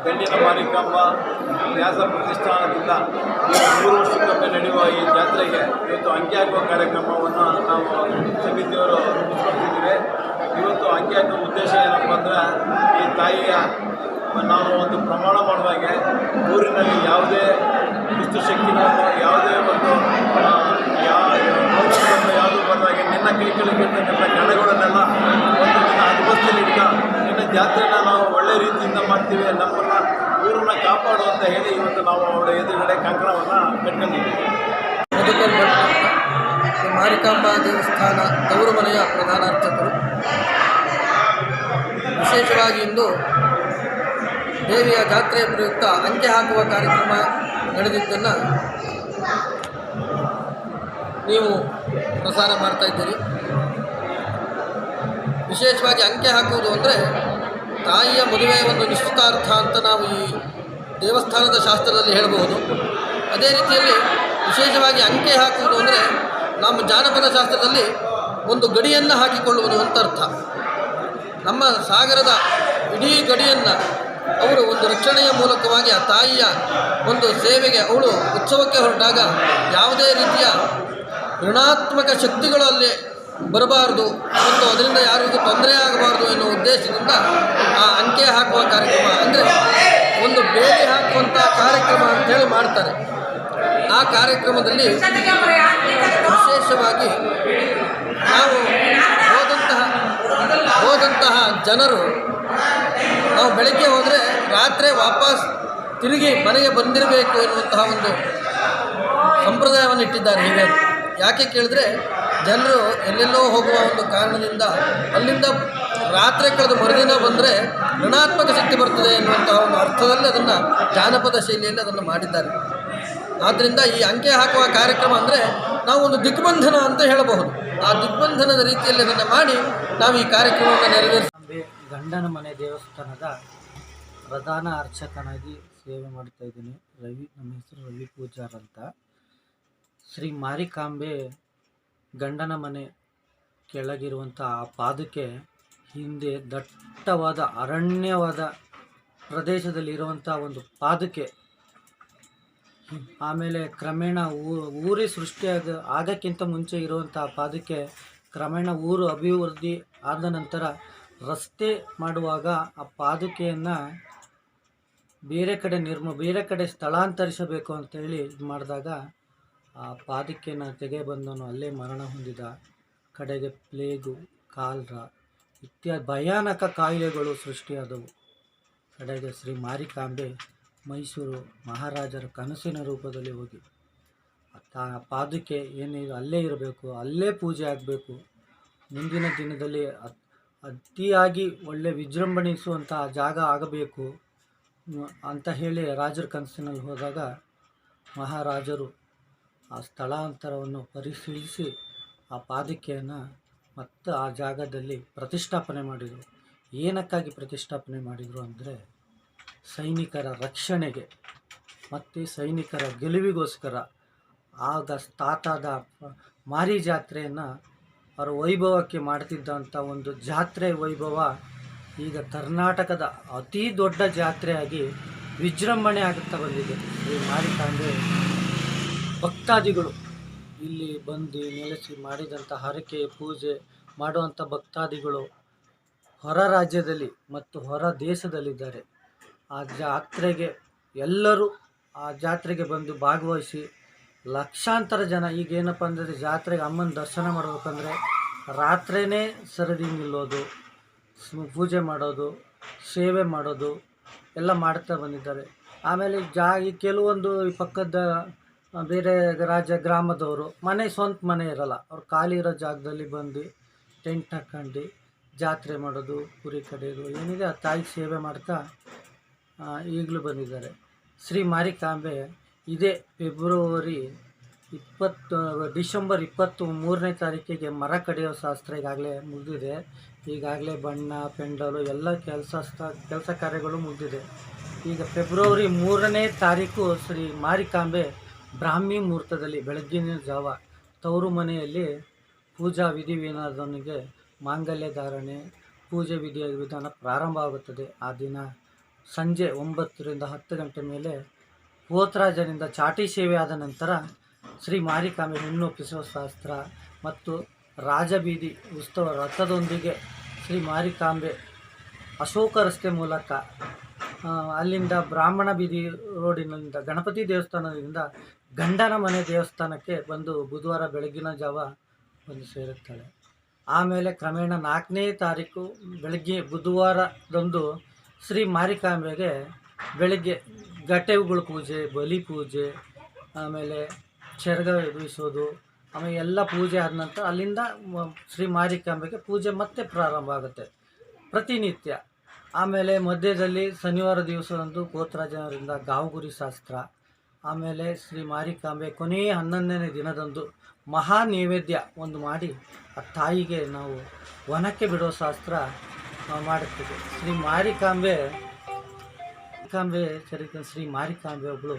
ಗಂಡಿನ ಮಾರಿಕಾಂಬ ವ್ಯಾಸ ಪ್ರತಿಷ್ಠಾನದಿಂದ 3 ವರ್ಷಕ್ಕೊಮ್ಮೆ ನಡೆಯುವ ಈ ಜಾತ್ರೆಗೆ ಇವತ್ತು ಅಂಕಿ ಹಾಕುವ ಕಾರ್ಯಕ್ರಮವನ್ನು ನಾವು ಸಮಿತಿಯವರು ರೂಪಿಸ್ಕೊಳ್ತಿದ್ದೀವಿ. ಇವತ್ತು ಅಂಕಿ ಹಾಕುವ ಉದ್ದೇಶ ಏನಪ್ಪ ಅಂದರೆ ಈ ತಾಯಿಯ ನಾವು ಒಂದು ಪ್ರಮಾಣ ಮಾಡುವಾಗೆ ಊರಿನಲ್ಲಿ ಯಾವುದೇ ದುಷ್ಟಶಕ್ತಿಗಳನ್ನು ಯಾವುದೇ ಒಂದು ಯಾವುದು ಬಂದಾಗೆ ನಿನ್ನ ಕೈಗಳಿರ್ತಕ್ಕಂಥ ಗಣಗಳನ್ನೆಲ್ಲ ಒಂದು ದಿನ ಹದ್ಬಸ್ತಲ್ಲಿ ಇಟ್ಟ ನಿನ್ನ ಜಾತ್ರೆನ ನಾವು ಒಳ್ಳೆ ರೀತಿಯಿಂದ ಮಾಡ್ತೀವಿ, ನಮ್ಮನ್ನು ಊರನ್ನ ಕಾಪಾಡು ಅಂತ ಹೇಳಿ ಇವತ್ತು ನಾವು ಅವಳ ಎದುರುಗಡೆ ಕಂಕಣವನ್ನು ಕಟ್ಕೊಂಡಿದ್ದೀವಿ. ಮಾರಿಕಾಂಬಾ ದೇವಸ್ಥಾನ ತವರು ಮನೆಯ ಪ್ರಧಾನ ಅರ್ಚಕರು. ವಿಶೇಷವಾಗಿ ಇಂದು ದೇವಿಯ ಜಾತ್ರೆಯ ಪ್ರಯುಕ್ತ ಅಂಕೆ ಹಾಕುವ ಕಾರ್ಯಕ್ರಮ ನಡೆದಿದ್ದನ್ನು ನೀವು ಪ್ರಸಾರ ಮಾಡ್ತಾ ಇದ್ದೀರಿ. ವಿಶೇಷವಾಗಿ ಅಂಕೆ ಹಾಕುವುದು ಅಂದರೆ ತಾಯಿಯ ಮದುವೆಯ ಒಂದು ನಿಶ್ಚಿತಾರ್ಥ ಅಂತ ನಾವು ಈ ದೇವಸ್ಥಾನದ ಶಾಸ್ತ್ರದಲ್ಲಿ ಹೇಳಬಹುದು. ಅದೇ ರೀತಿಯಲ್ಲಿ ವಿಶೇಷವಾಗಿ ಅಂಕೆ ಹಾಕುವುದು ಅಂದರೆ ನಮ್ಮ ಜಾನಪದ ಶಾಸ್ತ್ರದಲ್ಲಿ ಒಂದು ಗಡಿಯನ್ನು ಹಾಕಿಕೊಳ್ಳುವುದು ಅಂತ ಅರ್ಥ. ನಮ್ಮ ಸಾಗರದ ಇಡೀ ಗಡಿಯನ್ನು ಅವರು ಒಂದು ರಕ್ಷಣೆಯ ಮೂಲಕವಾಗಿ ಆ ತಾಯಿಯ ಒಂದು ಸೇವೆಗೆ ಅವಳು ಉತ್ಸವಕ್ಕೆ ಹೊರಟಾಗ ಯಾವುದೇ ರೀತಿಯ ಋಣಾತ್ಮಕ ಶಕ್ತಿಗಳು ಅಲ್ಲಿ ಬರಬಾರ್ದು ಮತ್ತು ಅದರಿಂದ ಯಾರಿಗೂ ತೊಂದರೆ ಆಗಬಾರ್ದು ಎನ್ನುವ ಉದ್ದೇಶದಿಂದ ಆ ಅಂಕೆ ಹಾಕುವ ಕಾರ್ಯಕ್ರಮ ಅಂದರೆ ಒಂದು ಬೇಲಿ ಹಾಕುವಂಥ ಕಾರ್ಯಕ್ರಮ ಅಂತೇಳಿ ಮಾಡ್ತಾರೆ. ಆ ಕಾರ್ಯಕ್ರಮದಲ್ಲಿ ವಿಶೇಷವಾಗಿ ನಾವು ಹೋದಂತಹ ಜನರು ನಾವು ಬೆಳಗ್ಗೆ ಹೋದರೆ ರಾತ್ರಿ ವಾಪಸ್ ತಿರುಗಿ ಮನೆಗೆ ಬಂದಿರಬೇಕು ಎನ್ನುವಂತಹ ಒಂದು ಸಂಪ್ರದಾಯವನ್ನು ಇಟ್ಟಿದ್ದಾರೆ. ಹೀಗೆ ಯಾಕೆ ಕೇಳಿದ್ರೆ ಜನರು ಎಲ್ಲೆಲ್ಲೋ ಹೋಗುವ ಒಂದು ಕಾರಣದಿಂದ ಅಲ್ಲಿಂದ ರಾತ್ರಿ ಕಳೆದು ಮರುದಿನ ಬಂದರೆ ಋಣಾತ್ಮಕ ಶಕ್ತಿ ಬರ್ತದೆ ಎನ್ನುವಂತಹ ಒಂದು ಅರ್ಥದಲ್ಲಿ ಅದನ್ನು ಜಾನಪದ ಶೈಲಿಯಲ್ಲಿ ಅದನ್ನು ಮಾಡಿದ್ದಾರೆ. ಆದ್ದರಿಂದ ಈ ಅಂಕೆ ಹಾಕುವ ಕಾರ್ಯಕ್ರಮ ಅಂದರೆ ನಾವು ಒಂದು ದಿಗ್ಬಂಧನ ಅಂತ ಹೇಳಬಹುದು. ಆ ದಿಗ್ಬಂಧನದ ರೀತಿಯಲ್ಲಿ ಅದನ್ನು ಮಾಡಿ ನಾವು ಈ ಕಾರ್ಯಕ್ರಮವನ್ನು ನೆರವೇರಿಸಿ ಗಂಡನ ಮನೆ ದೇವಸ್ಥಾನದ ಪ್ರಧಾನ ಅರ್ಚಕನಾಗಿ ಸೇವೆ ಮಾಡ್ತಾ ಇದ್ದೀನಿ. ನಮ್ಮ ಹೆಸರು ರವಿ ಪೂಜಾರ್ ಅಂತ. ಶ್ರೀ ಮಾರಿಕಾಂಬೆ ಗಂಡನ ಮನೆ ಕೆಳಗಿರುವಂಥ ಆ ಪಾದಕ್ಕೆ ಹಿಂದೆ ದಟ್ಟವಾದ ಅರಣ್ಯವಾದ ಪ್ರದೇಶದಲ್ಲಿರುವಂಥ ಒಂದು ಪಾದಕ್ಕೆ, ಆಮೇಲೆ ಕ್ರಮೇಣ ಊರೇ ಆಗಕ್ಕಿಂತ ಮುಂಚೆ ಇರುವಂಥ ಪಾದಕ್ಕೆ ಕ್ರಮೇಣ ಊರು ಅಭಿವೃದ್ಧಿ ಆದ ನಂತರ ರಸ್ತೆ ಮಾಡುವಾಗ ಆ ಪಾದುಕೆಯನ್ನು ಬೇರೆ ಕಡೆ ಸ್ಥಳಾಂತರಿಸಬೇಕು ಅಂತೇಳಿ ಇದು ಮಾಡಿದಾಗ ಆ ಪಾದುಕೆಯನ್ನು ತೆಗೆಬಂದವನು ಅಲ್ಲೇ ಮರಣ ಹೊಂದಿದ. ಕಡೆಗೆ ಪ್ಲೇಗು, ಕಾಲ್ರ ಇತ್ಯಾದಿ ಭಯಾನಕ ಕಾಯಿಲೆಗಳು ಸೃಷ್ಟಿಯಾದವು. ಕಡೆಗೆ ಶ್ರೀ ಮಾರಿಕಾಂಬೆ ಮೈಸೂರು ಮಹಾರಾಜರ ಕನಸಿನ ರೂಪದಲ್ಲಿ ಹೋಗಿ ಪಾದುಕೆ ಏನಿದೆ ಅಲ್ಲೇ ಇರಬೇಕು, ಅಲ್ಲೇ ಪೂಜೆ ಆಗಬೇಕು, ಮುಂದಿನ ದಿನದಲ್ಲಿ ಅತಿಯಾಗಿ ಒಳ್ಳೆ ವಿಜೃಂಭಣಿಸುವಂಥ ಜಾಗ ಆಗಬೇಕು ಅಂತ ಹೇಳಿ ರಾಜರ ಕನಸಿನಲ್ಲಿ ಹೋದಾಗ ಮಹಾರಾಜರು ಆ ಸ್ಥಳಾಂತರವನ್ನು ಪರಿಶೀಲಿಸಿ ಆ ಪಾದುಕೆಯನ್ನು ಮತ್ತು ಆ ಜಾಗದಲ್ಲಿ ಪ್ರತಿಷ್ಠಾಪನೆ ಮಾಡಿದರು. ಏನಕ್ಕಾಗಿ ಪ್ರತಿಷ್ಠಾಪನೆ ಮಾಡಿದರು ಅಂದರೆ ಸೈನಿಕರ ರಕ್ಷಣೆಗೆ ಮತ್ತು ಸೈನಿಕರ ಗೆಲುವಿಗೋಸ್ಕರ. ಆಗ ತಾತಾದ ಮಾರಿ ಜಾತ್ರೆಯನ್ನು ಅವರ ವೈಭವಕ್ಕೆ ಮಾಡ್ತಿದ್ದಂಥ ಒಂದು ಜಾತ್ರೆ ವೈಭವ ಈಗ ಕರ್ನಾಟಕದ ಅತೀ ದೊಡ್ಡ ಜಾತ್ರೆಯಾಗಿ ವಿಜೃಂಭಣೆ ಆಗುತ್ತಾ ಬಂದಿದೆ. ಈ ಮಾರಿಕಾಂಬೆ ಭಕ್ತಾದಿಗಳು ಇಲ್ಲಿ ಬಂದು ನೆಲೆಸಿ ಮಾಡಿದಂಥ ಹರಕೆ ಪೂಜೆ ಮಾಡುವಂಥ ಭಕ್ತಾದಿಗಳು ಹೊರ ರಾಜ್ಯದಲ್ಲಿ ಮತ್ತು ಹೊರ ದೇಶದಲ್ಲಿದ್ದಾರೆ. ಆ ಜಾತ್ರೆಗೆ ಎಲ್ಲರೂ ಆ ಜಾತ್ರೆಗೆ ಬಂದು ಭಾಗವಹಿಸಿ ಲಕ್ಷಾಂತರ ಜನ ಈಗೇನಪ್ಪ ಅಂದರೆ ಜಾತ್ರೆಗೆ ಅಮ್ಮನ ದರ್ಶನ ಮಾಡ್ಬೇಕಂದ್ರೆ ರಾತ್ರಿಯೇ ಸರದಿ ನಿಲ್ಲೋದು, ಪೂಜೆ ಮಾಡೋದು, ಸೇವೆ ಮಾಡೋದು ಎಲ್ಲ ಮಾಡ್ತಾ ಬಂದಿದ್ದಾರೆ. ಆಮೇಲೆ ಈ ಕೆಲವೊಂದು ಈ ಪಕ್ಕದ ಬೇರೆ ಗ್ರಾಮದವರು ಸ್ವಂತ ಮನೆ ಇರಲ್ಲ, ಅವ್ರು ಖಾಲಿ ಇರೋ ಜಾಗದಲ್ಲಿ ಬಂದು ಟೆಂಟ್ ಹಾಕ್ಕೊಂಡು ಜಾತ್ರೆ ಮಾಡೋದು, ಕುರಿ ಕಡಿಯೋದು ಏನಿದೆ ಆ ತಾಯಿ ಸೇವೆ ಮಾಡ್ತಾ ಈಗಲೂ ಬಂದಿದ್ದಾರೆ. ಶ್ರೀ ಮಾರಿಕಾಂಬೆ ಇದೇ ಡಿಸೆಂಬರ್ 23ನೇ ತಾರೀಕಿಗೆ ಮರ ಕಡಿಯೋ ಶಾಸ್ತ್ರ ಈಗಾಗಲೇ ಮುಗಿದಿದೆ. ಈಗಾಗಲೇ ಬಣ್ಣ ಪೆಂಡಲು ಎಲ್ಲ ಕೆಲಸ ಕಾರ್ಯಗಳು ಮುಗಿದಿದೆ. ಈಗ ಫೆಬ್ರವರಿ 3ನೇ ತಾರೀಕು ಶ್ರೀ ಮಾರಿಕಾಂಬೆ ಬ್ರಾಹ್ಮಿ ಮುಹೂರ್ತದಲ್ಲಿ ಬೆಳಗ್ಗಿನ ಜಾವ ತವರು ಮನೆಯಲ್ಲಿ ಪೂಜಾ ವಿಧಿವಿಧಾನದೊಂದಿಗೆ ಮಾಂಗಲ್ಯ ಧಾರಣೆ, ಪೂಜೆ ವಿಧಾನ ಪ್ರಾರಂಭ ಆಗುತ್ತದೆ. ಆ ದಿನ ಸಂಜೆ 9ರಿಂದ 10 ಗಂಟೆ ಮೇಲೆ ಪೋತರಾಜನಿಂದ ಚಾಟಿ ಸೇವೆ ಆದ ನಂತರ ಶ್ರೀ ಮಾರಿಕಾಂಬೆ ಹೆಣ್ಣೊಪ್ಪಿಸುವ ಶಾಸ್ತ್ರ ಮತ್ತು ರಾಜಬೀದಿ ಉತ್ಸವ ರಥದೊಂದಿಗೆ ಶ್ರೀ ಮಾರಿಕಾಂಬೆ ಅಶೋಕ ರಸ್ತೆ ಮೂಲಕ ಅಲ್ಲಿಂದ ಬ್ರಾಹ್ಮಣ ಬೀದಿ ರೋಡಿನಿಂದ ಗಣಪತಿ ದೇವಸ್ಥಾನದಿಂದ ಗಂಡನ ಮನೆ ದೇವಸ್ಥಾನಕ್ಕೆ ಬಂದು ಬುಧವಾರ ಬೆಳಗಿನ ಜಾವ ಬಂದು ಸೇರುತ್ತಾಳೆ. ಆಮೇಲೆ ಕ್ರಮೇಣ 4ನೇ ತಾರೀಕು ಬೆಳಗ್ಗೆ ಬುಧವಾರದಂದು ಶ್ರೀ ಮಾರಿಕಾಂಬೆಗೆ ಬೆಳಗ್ಗೆ ಘಟೆಗಳ ಪೂಜೆ, ಬಲಿ ಪೂಜೆ, ಆಮೇಲೆ ಚೆರಗ ಬೀಸೋದು, ಆಮೇಲೆ ಎಲ್ಲ ಪೂಜೆ ಆದ ನಂತರ ಅಲ್ಲಿಂದ ಶ್ರೀ ಮಾರಿಕಾಂಬೆಗೆ ಪೂಜೆ ಮತ್ತೆ ಪ್ರಾರಂಭ ಆಗುತ್ತೆ ಪ್ರತಿನಿತ್ಯ. ಆಮೇಲೆ ಮಧ್ಯದಲ್ಲಿ ಶನಿವಾರ ದಿವಸದಂದು ಪೋತರಾಜನರಿಂದ ಗಾವುಗುರಿ ಶಾಸ್ತ್ರ. ಆಮೇಲೆ ಶ್ರೀ ಮಾರಿಕಾಂಬೆ ಕೊನೆಯ 11ನೇ ದಿನದಂದು ಮಹಾ ನೈವೇದ್ಯ ಒಂದು ಮಾಡಿ ಆ ತಾಯಿಗೆ ನಾವು ವನಕ್ಕೆ ಬಿಡೋ ಶಾಸ್ತ್ರ ಮಾಡುತ್ತೇವೆ. ಶ್ರೀ ಮಾರಿಕಾಂಬೆ ಶ್ರೀ ಮಾರಿಕಾಂಬೆ ಒಬ್ಬಳು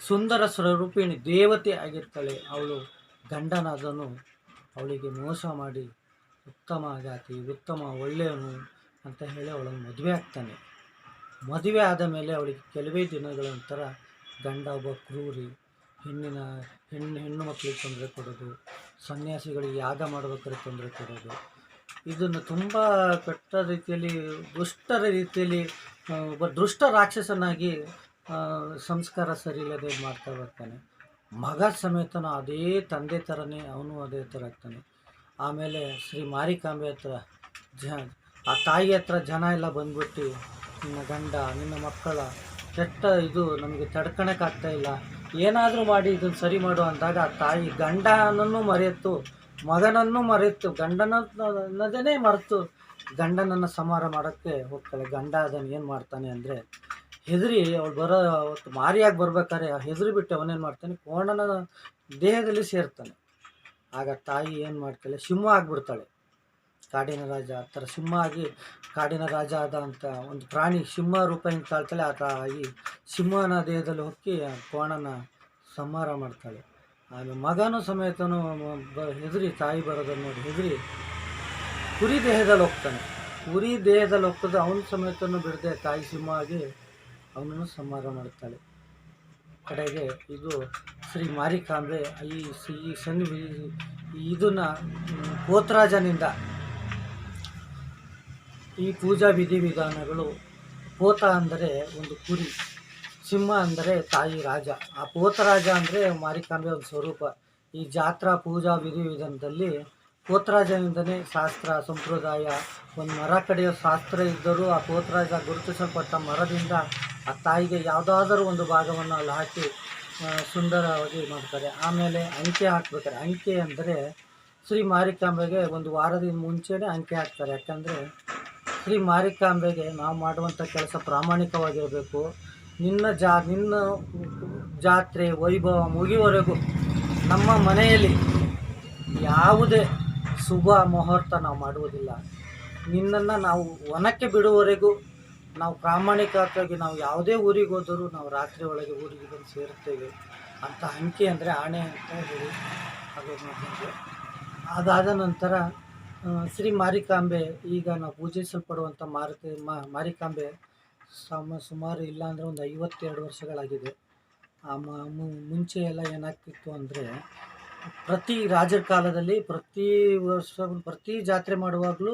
ಸುಂದರ ಸ್ವರೂಪಿಣಿ ದೇವತೆ ಆಗಿರ್ತಾಳೆ. ಅವಳು ಗಂಡನಾದನು ಅವಳಿಗೆ ಮೋಸ ಮಾಡಿ ಉತ್ತಮ ಜಾತಿ, ಉತ್ತಮ ಒಳ್ಳೆಯವನು ಅಂತ ಹೇಳಿ ಅವಳನ್ನು ಮದುವೆ ಆಗ್ತಾನೆ. ಮದುವೆ ಆದ ಮೇಲೆ ಅವಳಿಗೆ ಕೆಲವೇ ದಿನಗಳ ನಂತರ ಗಂಡ ಒಬ್ಬ ಕ್ರೂರಿ, ಹೆಣ್ಣು ಮಕ್ಕಳಿಗೆ ತೊಂದರೆ ಕೊಡೋದು, ಸನ್ಯಾಸಿಗಳಿಗೆ ಯಾಗ ಮಾಡಬೇಕಾದ್ರೆ ತೊಂದರೆ ಕೊಡೋದು, ಇದನ್ನು ತುಂಬ ಕೆಟ್ಟ ರೀತಿಯಲ್ಲಿ ದುಷ್ಟರ ರೀತಿಯಲ್ಲಿ ಒಬ್ಬ ದುಷ್ಟ ರಾಕ್ಷಸನಾಗಿ ಸಂಸ್ಕಾರ ಸರಿ ಇಲ್ಲದೆ ಮಾಡ್ತಾ ಬರ್ತಾನೆ. ಮಗ ಸಮೇತನ ಅದೇ ತಂದೆ ಥರನೇ ಅವನು ಅದೇ ಥರ ಆಗ್ತಾನೆ. ಆಮೇಲೆ ಶ್ರೀ ಮಾರಿಕಾಂಬೆ ಹತ್ರ ಆ ತಾಯಿ ಹತ್ರ ಜನ ಎಲ್ಲ ಬಂದ್ಬಿಟ್ಟು ನಿನ್ನ ಗಂಡ ನಿನ್ನ ಮಕ್ಕಳ ಕೆಟ್ಟ ಇದು ನಮಗೆ ತಡ್ಕೊಳಕ್ಕಾಗ್ತಾ ಇಲ್ಲ, ಏನಾದರೂ ಮಾಡಿ ಇದನ್ನು ಸರಿ ಮಾಡು ಅಂದಾಗ ಆ ತಾಯಿ ಗಂಡನನ್ನು ಮರೆತು ಮಗನನ್ನು ಮರೆತು ಗಂಡನನ್ನದೇ ಮರೆತು ಗಂಡನನ್ನು ಸಂಹಾರ ಮಾಡೋಕ್ಕೆ ಹೋಗ್ತಾಳೆ. ಗಂಡ ಅದನ್ನು ಏನು ಮಾಡ್ತಾನೆ ಅಂದರೆ ಹೆದರಿ ಅವಳು ಅವತ್ತು ಮಾರಿಯಾಗಿ ಬರ್ಬೇಕಾದ್ರೆ ಹೆದರಿ ಬಿಟ್ಟು ಅವನೇನು ಮಾಡ್ತಾನೆ, ಕೋಣನ ದೇಹದಲ್ಲಿ ಸೇರ್ತಾನೆ. ಆಗ ತಾಯಿ ಏನು ಮಾಡ್ತಾಳೆ, ಸಿಂಹ ಆಗಿಬಿಡ್ತಾಳೆ. ಕಾಡಿನ ರಾಜ ಆ ಥರ ಸಿಂಹ ಆಗಿ ಕಾಡಿನ ರಾಜ ಆದ ಅಂತ ಒಂದು ಪ್ರಾಣಿ ಸಿಂಹ ರೂಪ ಹಿಂಗೆ ತಾಳ್ತಾಳೆ. ಆ ತಾಯಿ ಸಿಂಹನ ದೇಹದಲ್ಲಿ ಹೊಕ್ಕಿ ಕೋಣನ ಸಂಹಾರ ಮಾಡ್ತಾಳೆ. ಆಮೇಲೆ ಮಗನೂ ಸಮೇತನು ಹೆದರಿ ತಾಯಿ ಬರೋದನ್ನು ನೋಡಿ ಹೆದರಿ ಕುರಿ ದೇಹದಲ್ಲಿ ಹೋಗ್ತಾನೆ. ಕುರಿ ದೇಹದಲ್ಲಿ ಹೋಗ್ತದೆ ಅವನ ಸಮೇತನು ಬಿಡದೆ ತಾಯಿ ಸಿಂಹ ಆಗಿ ಅವನನ್ನು ಸಂಹಾರ ಮಾಡ್ತಾಳೆ. ಕಡೆಗೆ ಇದು ಶ್ರೀ ಮಾರಿಕಾಂಬೆ ಇದನ್ನು ಪೋತರಾಜನಿಂದ ಈ ಪೂಜಾ ವಿಧಿವಿಧಾನಗಳು. ಪೋತ ಅಂದರೆ ಒಂದು ಕುರಿ, ಸಿಂಹ ಅಂದರೆ ತಾಯಿ ರಾಜ, ಆ ಪೋತರಾಜ ಅಂದರೆ ಮಾರಿಕಾಂಬೆ ಒಂದು ಸ್ವರೂಪ. ಈ ಜಾತ್ರಾ ಪೂಜಾ ವಿಧಿವಿಧಾನದಲ್ಲಿ ಪೋತರಾಜನಿಂದಲೇ ಶಾಸ್ತ್ರ ಸಂಪ್ರದಾಯ. ಒಂದು ಮರ ಕಡೆಯೋ ಶಾಸ್ತ್ರ ಇದ್ದರೂ ಆ ಪೋತರಾಜ ಗುರುತಿಸಲ್ಪಟ್ಟ ಮರದಿಂದ ಆ ತಾಯಿಗೆ ಯಾವುದಾದರೂ ಒಂದು ಭಾಗವನ್ನು ಅಲ್ಲಿ ಹಾಕಿ ಸುಂದರವಾಗಿ ಮಾಡ್ತಾರೆ. ಆಮೇಲೆ ಅಂಕೆ ಹಾಕ್ಬೇಕಾರೆ, ಅಂಕೆ ಅಂದರೆ ಶ್ರೀ ಮಾರಿಕಾಂಬೆಗೆ ಒಂದು ವಾರದಿಂದ ಮುಂಚೆನೇ ಅಂಕೆ ಹಾಕ್ತಾರೆ. ಯಾಕಂದರೆ ಶ್ರೀ ಮಾರಿಕಾಂಬೆಗೆ ನಾವು ಮಾಡುವಂಥ ಕೆಲಸ ಪ್ರಾಮಾಣಿಕವಾಗಿರಬೇಕು. ನಿನ್ನ ಜಾತ್ರೆ ವೈಭವ ಮುಗಿಯುವವರೆಗೂ ನಮ್ಮ ಮನೆಯಲ್ಲಿ ಯಾವುದೇ ಶುಭ ಮುಹೂರ್ತ ನಾವು ಮಾಡುವುದಿಲ್ಲ. ನಿನ್ನನ್ನು ನಾವು ವನಕ್ಕೆ ಬಿಡುವವರೆಗೂ ನಾವು ಪ್ರಾಮಾಣಿಕವಾಗಿ ನಾವು ಯಾವುದೇ ಊರಿಗೆ ಹೋದರೂ ನಾವು ರಾತ್ರಿ ಒಳಗೆ ಊರಿಗೆ ಬಂದು ಸೇರುತ್ತೇವೆ ಅಂತ ಅಂಕೆ ಅಂದರೆ ಆಣೆ ಅಂತ ಹೇಳಿ ಅದು. ಅದಾದ ನಂತರ ಶ್ರೀ ಮಾರಿಕಾಂಬೆ ಈಗ ನಾವು ಪೂಜಿಸಲ್ಪಡುವಂಥ ಮಾರಿಕಾಂಬೆ ಸುಮಾರು ಇಲ್ಲಾಂದರೆ ಒಂದು 52 ವರ್ಷಗಳಾಗಿದೆ. ಮುಂಚೆ ಎಲ್ಲ ಏನಾಗ್ತಿತ್ತು ಅಂದರೆ ಪ್ರತಿ ರಾಜರ ಕಾಲದಲ್ಲಿ ಪ್ರತಿ ವರ್ಷ ಪ್ರತಿ ಜಾತ್ರೆ ಮಾಡುವಾಗಲೂ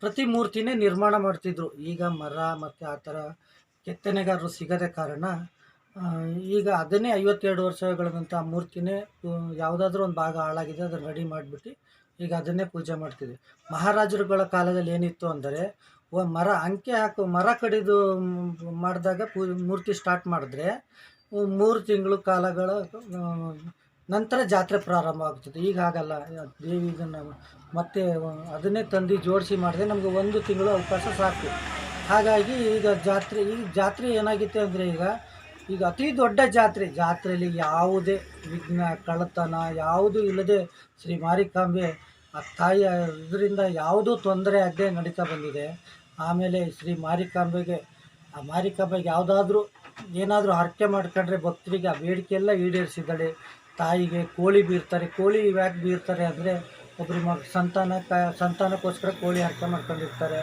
ಪ್ರತಿ ಮೂರ್ತಿನೇ ನಿರ್ಮಾಣ ಮಾಡ್ತಿದ್ರು. ಈಗ ಮರ ಮತ್ತು ಆ ಥರ ಕೆತ್ತನೆಗಾರರು ಸಿಗದ ಕಾರಣ ಈಗ ಅದನ್ನೇ 52 ವರ್ಷಗಳಂಥ ಮೂರ್ತಿನೇ ಯಾವುದಾದ್ರೂ ಒಂದು ಭಾಗ ಹಾಳಾಗಿದೆ ಅದನ್ನು ರೆಡಿ ಮಾಡಿಬಿಟ್ಟು ಈಗ ಅದನ್ನೇ ಪೂಜೆ ಮಾಡ್ತೀವಿ. ಮಹಾರಾಜರುಗಳ ಕಾಲದಲ್ಲಿ ಏನಿತ್ತು ಅಂದರೆ ಮರ ಕಡಿದು ಮಾಡಿದಾಗ ಮೂರ್ತಿ ಸ್ಟಾರ್ಟ್ ಮಾಡಿದ್ರೆ 3 ತಿಂಗಳು ಕಾಲಗಳ ನಂತರ ಜಾತ್ರೆ ಪ್ರಾರಂಭ ಆಗ್ತದೆ. ಈಗ ಹಾಗಲ್ಲ, ದೇವಿಗನ್ನು ಮತ್ತೆ ಅದನ್ನೇ ತಂದು ಜೋಡಿಸಿ ಮಾಡಿದ್ರೆ ನಮಗೆ 1 ತಿಂಗಳು ಅವಕಾಶ ಸಾಕು. ಹಾಗಾಗಿ ಈಗ ಜಾತ್ರೆ ಏನಾಗಿತ್ತು ಅಂದರೆ ಈಗ ಅತಿ ದೊಡ್ಡ ಜಾತ್ರೆಯಲ್ಲಿ ಯಾವುದೇ ವಿಘ್ನ ಕಳ್ಳತನ ಯಾವುದೂ ಇಲ್ಲದೆ ಶ್ರೀ ಮಾರಿಕಾಂಬೆ ಆ ತಾಯಿಯ ಇದರಿಂದ ಯಾವುದೂ ತೊಂದರೆ ಆಗದೆ ನಡೀತಾ ಬಂದಿದೆ. ಆಮೇಲೆ ಶ್ರೀ ಮಾರಿಕಾಂಬೆಗೆ ಏನಾದರೂ ಹರಕೆ ಮಾಡ್ಕೊಂಡ್ರೆ ಭಕ್ತರಿಗೆ ಆ ಬೇಡಿಕೆ ಎಲ್ಲ ಈಡೇರಿಸಿದ್ದಾಳೆ. ತಾಯಿಗೆ ಕೋಳಿ ಬೀರ್ತಾರೆ. ಕೋಳಿ ಯಾಕೆ ಬೀರ್ತಾರೆ ಅಂದರೆ ಒಬ್ಬರು ಸಂತಾನಕ್ಕೋಸ್ಕರ ಕೋಳಿ ಹರಕೆ ಮಾಡ್ಕೊಂಡಿರ್ತಾರೆ.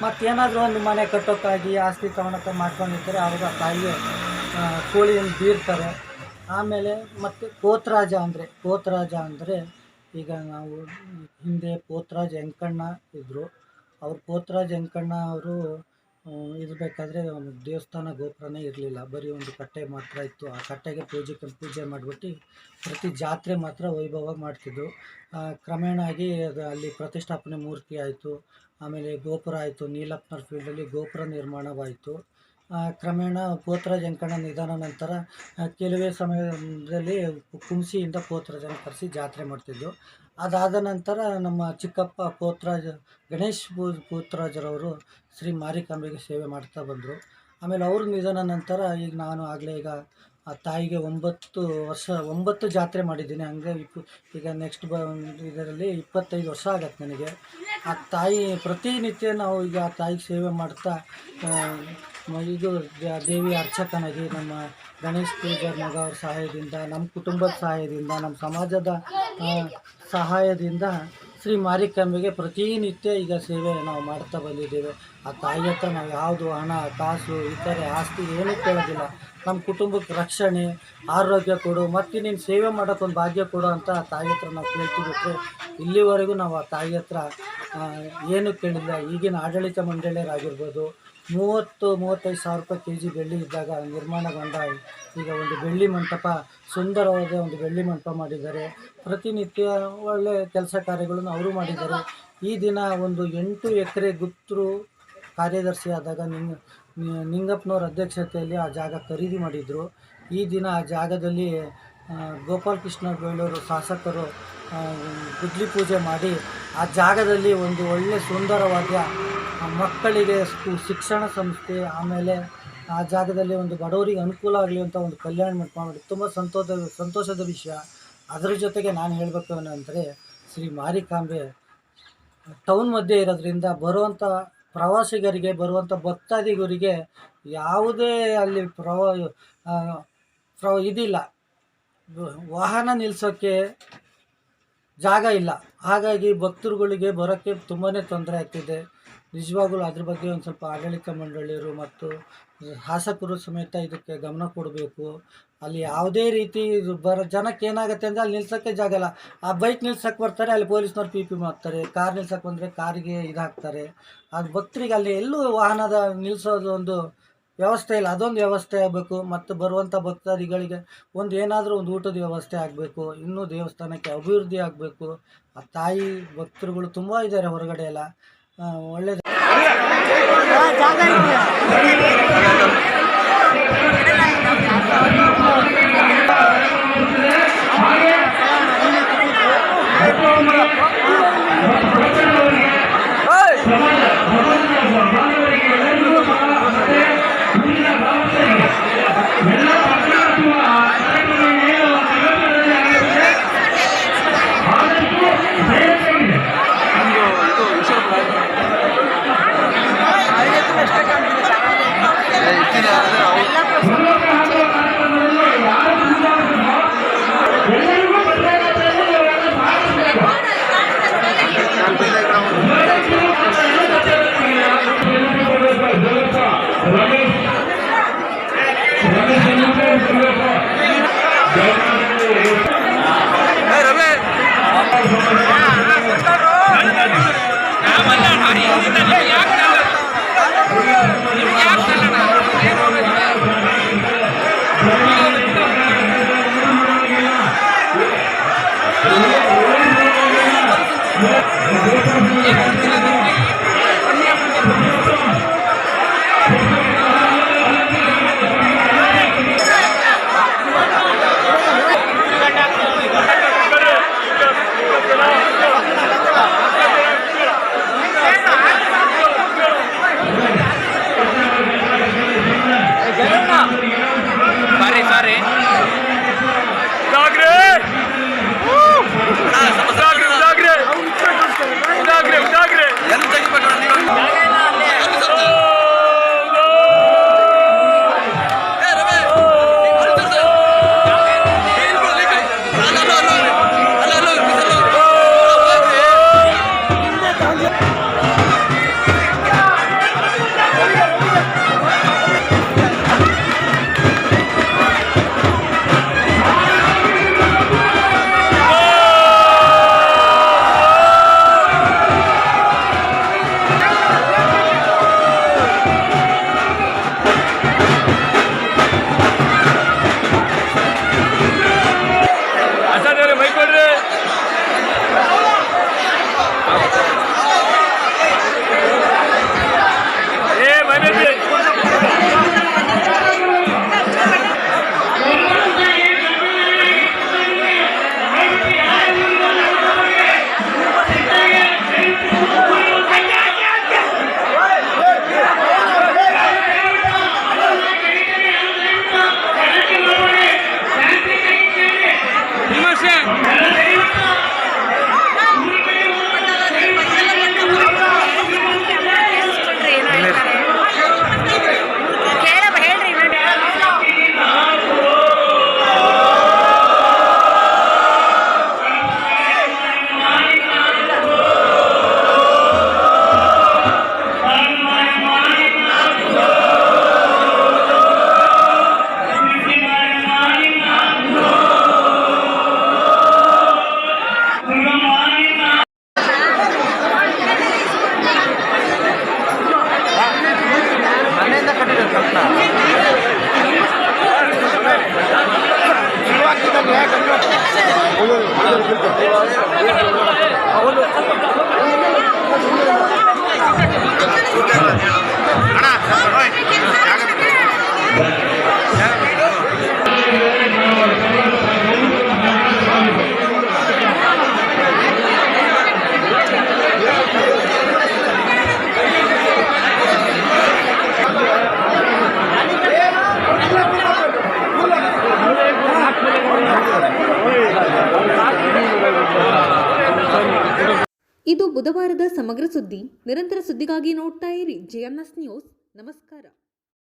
ಮತ್ತೇನಾದರೂ ಒಂದು ಮನೆ ಕಟ್ಟೋಕ್ಕಾಗಿ ಆಸ್ತಿ ತಗೊಳಕ್ಕೆ ಮಾಡ್ಕೊಂಡಿರ್ತಾರೆ, ಆವಾಗ ತಾಯಿಗೆ ಕೋಳಿಯನ್ನು ಬೀರ್ತಾರೆ. ಆಮೇಲೆ ಮತ್ತು ಪೋತರಾಜ ಅಂದರೆ ಈಗ ನಾವು ಹಿಂದೆ ಪೋತರಾಜ ಎಂಕಣ್ಣ ಇದ್ದರು. ಪೋತರಾಜ ಎಂಕಣ್ಣ ಅವರು ಇರಬೇಕಾದ್ರೆ ಒಂದು ದೇವಸ್ಥಾನ ಗೋಪುರನೇ ಇರಲಿಲ್ಲ, ಬರೀ ಒಂದು ಕಟ್ಟೆ ಮಾತ್ರ ಇತ್ತು. ಆ ಕಟ್ಟೆಗೆ ಪೂಜೆ ಮಾಡಿಬಿಟ್ಟು ಪ್ರತಿ ಜಾತ್ರೆ ಮಾತ್ರ ವೈಭವ ಮಾಡ್ತಿದ್ದು. ಕ್ರಮೇಣ ಆಗಿ ಅಲ್ಲಿ ಪ್ರತಿಷ್ಠಾಪನೆ ಮೂರ್ತಿ ಆಯಿತು. ಆಮೇಲೆ ಗೋಪುರ ಆಯಿತು. ನೀಲಪ್ಪನವ್ರ ಫೀಲ್ಡಲ್ಲಿ ಗೋಪುರ ನಿರ್ಮಾಣವಾಯಿತು. ಕ್ರಮೇಣ ಪೋತರಾಜ ಎಂಕಣ್ಣ ನಿಧನ ನಂತರ ಕೆಲವೇ ಸಮಯದಲ್ಲಿ ಕುಂಸಿಯಿಂದ ಪೋತರಾಜನ ಕರೆಸಿ ಜಾತ್ರೆ ಮಾಡ್ತಿದ್ದು. ಅದಾದ ನಂತರ ನಮ್ಮ ಚಿಕ್ಕಪ್ಪ ಗಣೇಶ್ ಪೋತರಾಜರವರು ಶ್ರೀ ಮಾರಿಕಾಂಬೆಗೆ ಸೇವೆ ಮಾಡ್ತಾ ಬಂದರು. ಆಮೇಲೆ ಅವ್ರ ನಿಧನ ನಂತರ ಈಗ ನಾನು ಆ ತಾಯಿಗೆ 9 ಜಾತ್ರೆ ಮಾಡಿದ್ದೀನಿ. ಹಂಗೆ ಈಗ ನೆಕ್ಸ್ಟ್ ಇದರಲ್ಲಿ 25 ವರ್ಷ ಆಗತ್ತೆ ನನಗೆ. ಆ ತಾಯಿ ಪ್ರತಿನಿತ್ಯ ನಾವು ಈಗ ಆ ತಾಯಿಗೆ ಸೇವೆ ಮಾಡ್ತಾ ಇದು ದೇವಿ ಅರ್ಚಕನಾಗಿ ನಮ್ಮ ಗಣೇಶ್ ಪೂಜಾರ್ ಮಗ ಅವ್ರ ಸಹಾಯದಿಂದ, ನಮ್ಮ ಕುಟುಂಬದ ಸಹಾಯದಿಂದ, ನಮ್ಮ ಸಮಾಜದ ಸಹಾಯದಿಂದ ಶ್ರೀ ಮಾರಿಕಾಂಬೆಗೆ ಪ್ರತಿನಿತ್ಯ ಈಗ ಸೇವೆ ನಾವು ಮಾಡ್ತಾ ಬಂದಿದ್ದೇವೆ. ಆ ತಾಯಿ ಹತ್ರ ನಾವು ಯಾವುದು ಹಣ ಕಾಸು ಇತರೆ ಆಸ್ತಿ ಏನೂ ಕೇಳೋದಿಲ್ಲ. ನಮ್ಮ ಕುಟುಂಬಕ್ಕೆ ರಕ್ಷಣೆ ಆರೋಗ್ಯ ಕೊಡು ಮತ್ತು ನೀನು ಸೇವೆ ಮಾಡೋಕ್ಕೊಂದು ಭಾಗ್ಯ ಕೊಡು ಅಂತ ಆ ತಾಯಿ ಹತ್ರ ನಾವು ಕೇಳ್ತಿಬಿಟ್ರೆ ಇಲ್ಲಿವರೆಗೂ ನಾವು ಆ ತಾಯಿ ಹತ್ರ ಏನೂ ಕೇಳಿಲ್ಲ. ಈಗಿನ ಆಡಳಿತ ಮಂಡಳಿಯರಾಗಿರ್ಬೋದು 30-35 ಸಾವಿರ ರೂಪಾಯಿ kg ಬೆಳ್ಳಿ ಇದ್ದಾಗ ನಿರ್ಮಾಣಗೊಂಡ ಈಗ ಒಂದು ಬೆಳ್ಳಿ ಮಂಟಪ, ಸುಂದರವಾದ ಒಂದು ಬೆಳ್ಳಿ ಮಂಟಪ ಮಾಡಿದ್ದಾರೆ. ಪ್ರತಿನಿತ್ಯ ಒಳ್ಳೆಯ ಕೆಲಸ ಕಾರ್ಯಗಳನ್ನು ಅವರು ಮಾಡಿದ್ದಾರೆ. ಈ ದಿನ ಒಂದು 8 ಎಕರೆ ಗುತ್ತೂರು ಕಾರ್ಯದರ್ಶಿ ಆದಾಗ ನಿಂಗಪ್ಪನವ್ರ ಅಧ್ಯಕ್ಷತೆಯಲ್ಲಿ ಆ ಜಾಗ ಖರೀದಿ ಮಾಡಿದರು. ಈ ದಿನ ಆ ಜಾಗದಲ್ಲಿ ಗೋಪಾಲಕೃಷ್ಣ ಬೇಳೂರು ಶಾಸಕರು ಗುದ್ಲಿ ಪೂಜೆ ಮಾಡಿ ಆ ಜಾಗದಲ್ಲಿ ಒಂದು ಒಳ್ಳೆಯ ಸುಂದರವಾದ ಮಕ್ಕಳಿಗೆ ಶಿಕ್ಷಣ ಸಂಸ್ಥೆ, ಆಮೇಲೆ ಆ ಜಾಗದಲ್ಲಿ ಒಂದು ಬಡವರಿಗೆ ಅನುಕೂಲ ಆಗಲಿ ಅಂತ ಒಂದು ಕಲ್ಯಾಣ ಮಂಟಪ ಮಾಡಿ ತುಂಬ ಸಂತೋಷದ ವಿಷಯ. ಅದರ ಜೊತೆಗೆ ನಾನು ಹೇಳಬೇಕು ಅಂದರೆ ಶ್ರೀ ಮಾರಿಕಾಂಬೆ ಟೌನ್ ಮಧ್ಯೆ ಇರೋದ್ರಿಂದ ಬರುವಂಥ ಪ್ರವಾಸಿಗರಿಗೆ, ಬರುವಂಥ ಭಕ್ತಾದಿಗರಿಗೆ ಯಾವುದೇ ಅಲ್ಲಿ ಇದಿಲ್ಲ, ವಾಹನ ನಿಲ್ಲಿಸೋಕ್ಕೆ ಜಾಗ ಇಲ್ಲ. ಹಾಗಾಗಿ ಭಕ್ತರುಗಳಿಗೆ ಬರೋಕ್ಕೆ ತುಂಬಾ ತೊಂದರೆ ಆಗ್ತಿದೆ. ನಿಜವಾಗಲೂ ಅದ್ರ ಬಗ್ಗೆ ಒಂದು ಸ್ವಲ್ಪ ಆಡಳಿತ ಮಂಡಳಿಯರು ಮತ್ತು ಶಾಸಕರು ಸಮೇತ ಇದಕ್ಕೆ ಗಮನ ಕೊಡಬೇಕು. ಅಲ್ಲಿ ಯಾವುದೇ ರೀತಿ ಜನಕ್ಕೆ ಏನಾಗುತ್ತೆ ಅಂದರೆ ಅಲ್ಲಿ ನಿಲ್ಸೋಕ್ಕೆ ಜಾಗ ಇಲ್ಲ. ಆ ಬೈಕ್ ನಿಲ್ಸಕ್ಕೆ ಬರ್ತಾರೆ, ಅಲ್ಲಿ ಪೊಲೀಸ್ನವ್ರು ಪಿ ಮಾಡ್ತಾರೆ. ಕಾರ್ ನಿಲ್ಸಕ್ಕೆ ಬಂದರೆ ಕಾರಿಗೆ ಇದಾಗ್ತಾರೆ. ಅದು ಭಕ್ತರಿಗೆ ಅಲ್ಲಿ ಎಲ್ಲೂ ವಾಹನದ ನಿಲ್ಲಿಸೋದು ಒಂದು ವ್ಯವಸ್ಥೆ ಇಲ್ಲ. ಅದೊಂದು ವ್ಯವಸ್ಥೆ ಆಗಬೇಕು. ಮತ್ತು ಬರುವಂಥ ಭಕ್ತಾದಿಗಳಿಗೆ ಏನಾದರೂ ಒಂದು ಊಟದ ವ್ಯವಸ್ಥೆ ಆಗಬೇಕು. ಇನ್ನೂ ದೇವಸ್ಥಾನಕ್ಕೆ ಅಭಿವೃದ್ಧಿ ಆಗಬೇಕು. ಆ ತಾಯಿ ಭಕ್ತರುಗಳು ತುಂಬ ಇದ್ದಾರೆ ಹೊರಗಡೆ ಎಲ್ಲ. ಒಳ್ಳೆಯದು. ಬುಧವಾರದ ಸಮಗ್ರ ಸುದ್ದಿ. ನಿರಂತರ ಸುದ್ದಿಗಾಗಿ ನೋಡ್ತಾ ಇರಿ JNS ನ್ಯೂಸ್. ನಮಸ್ಕಾರ.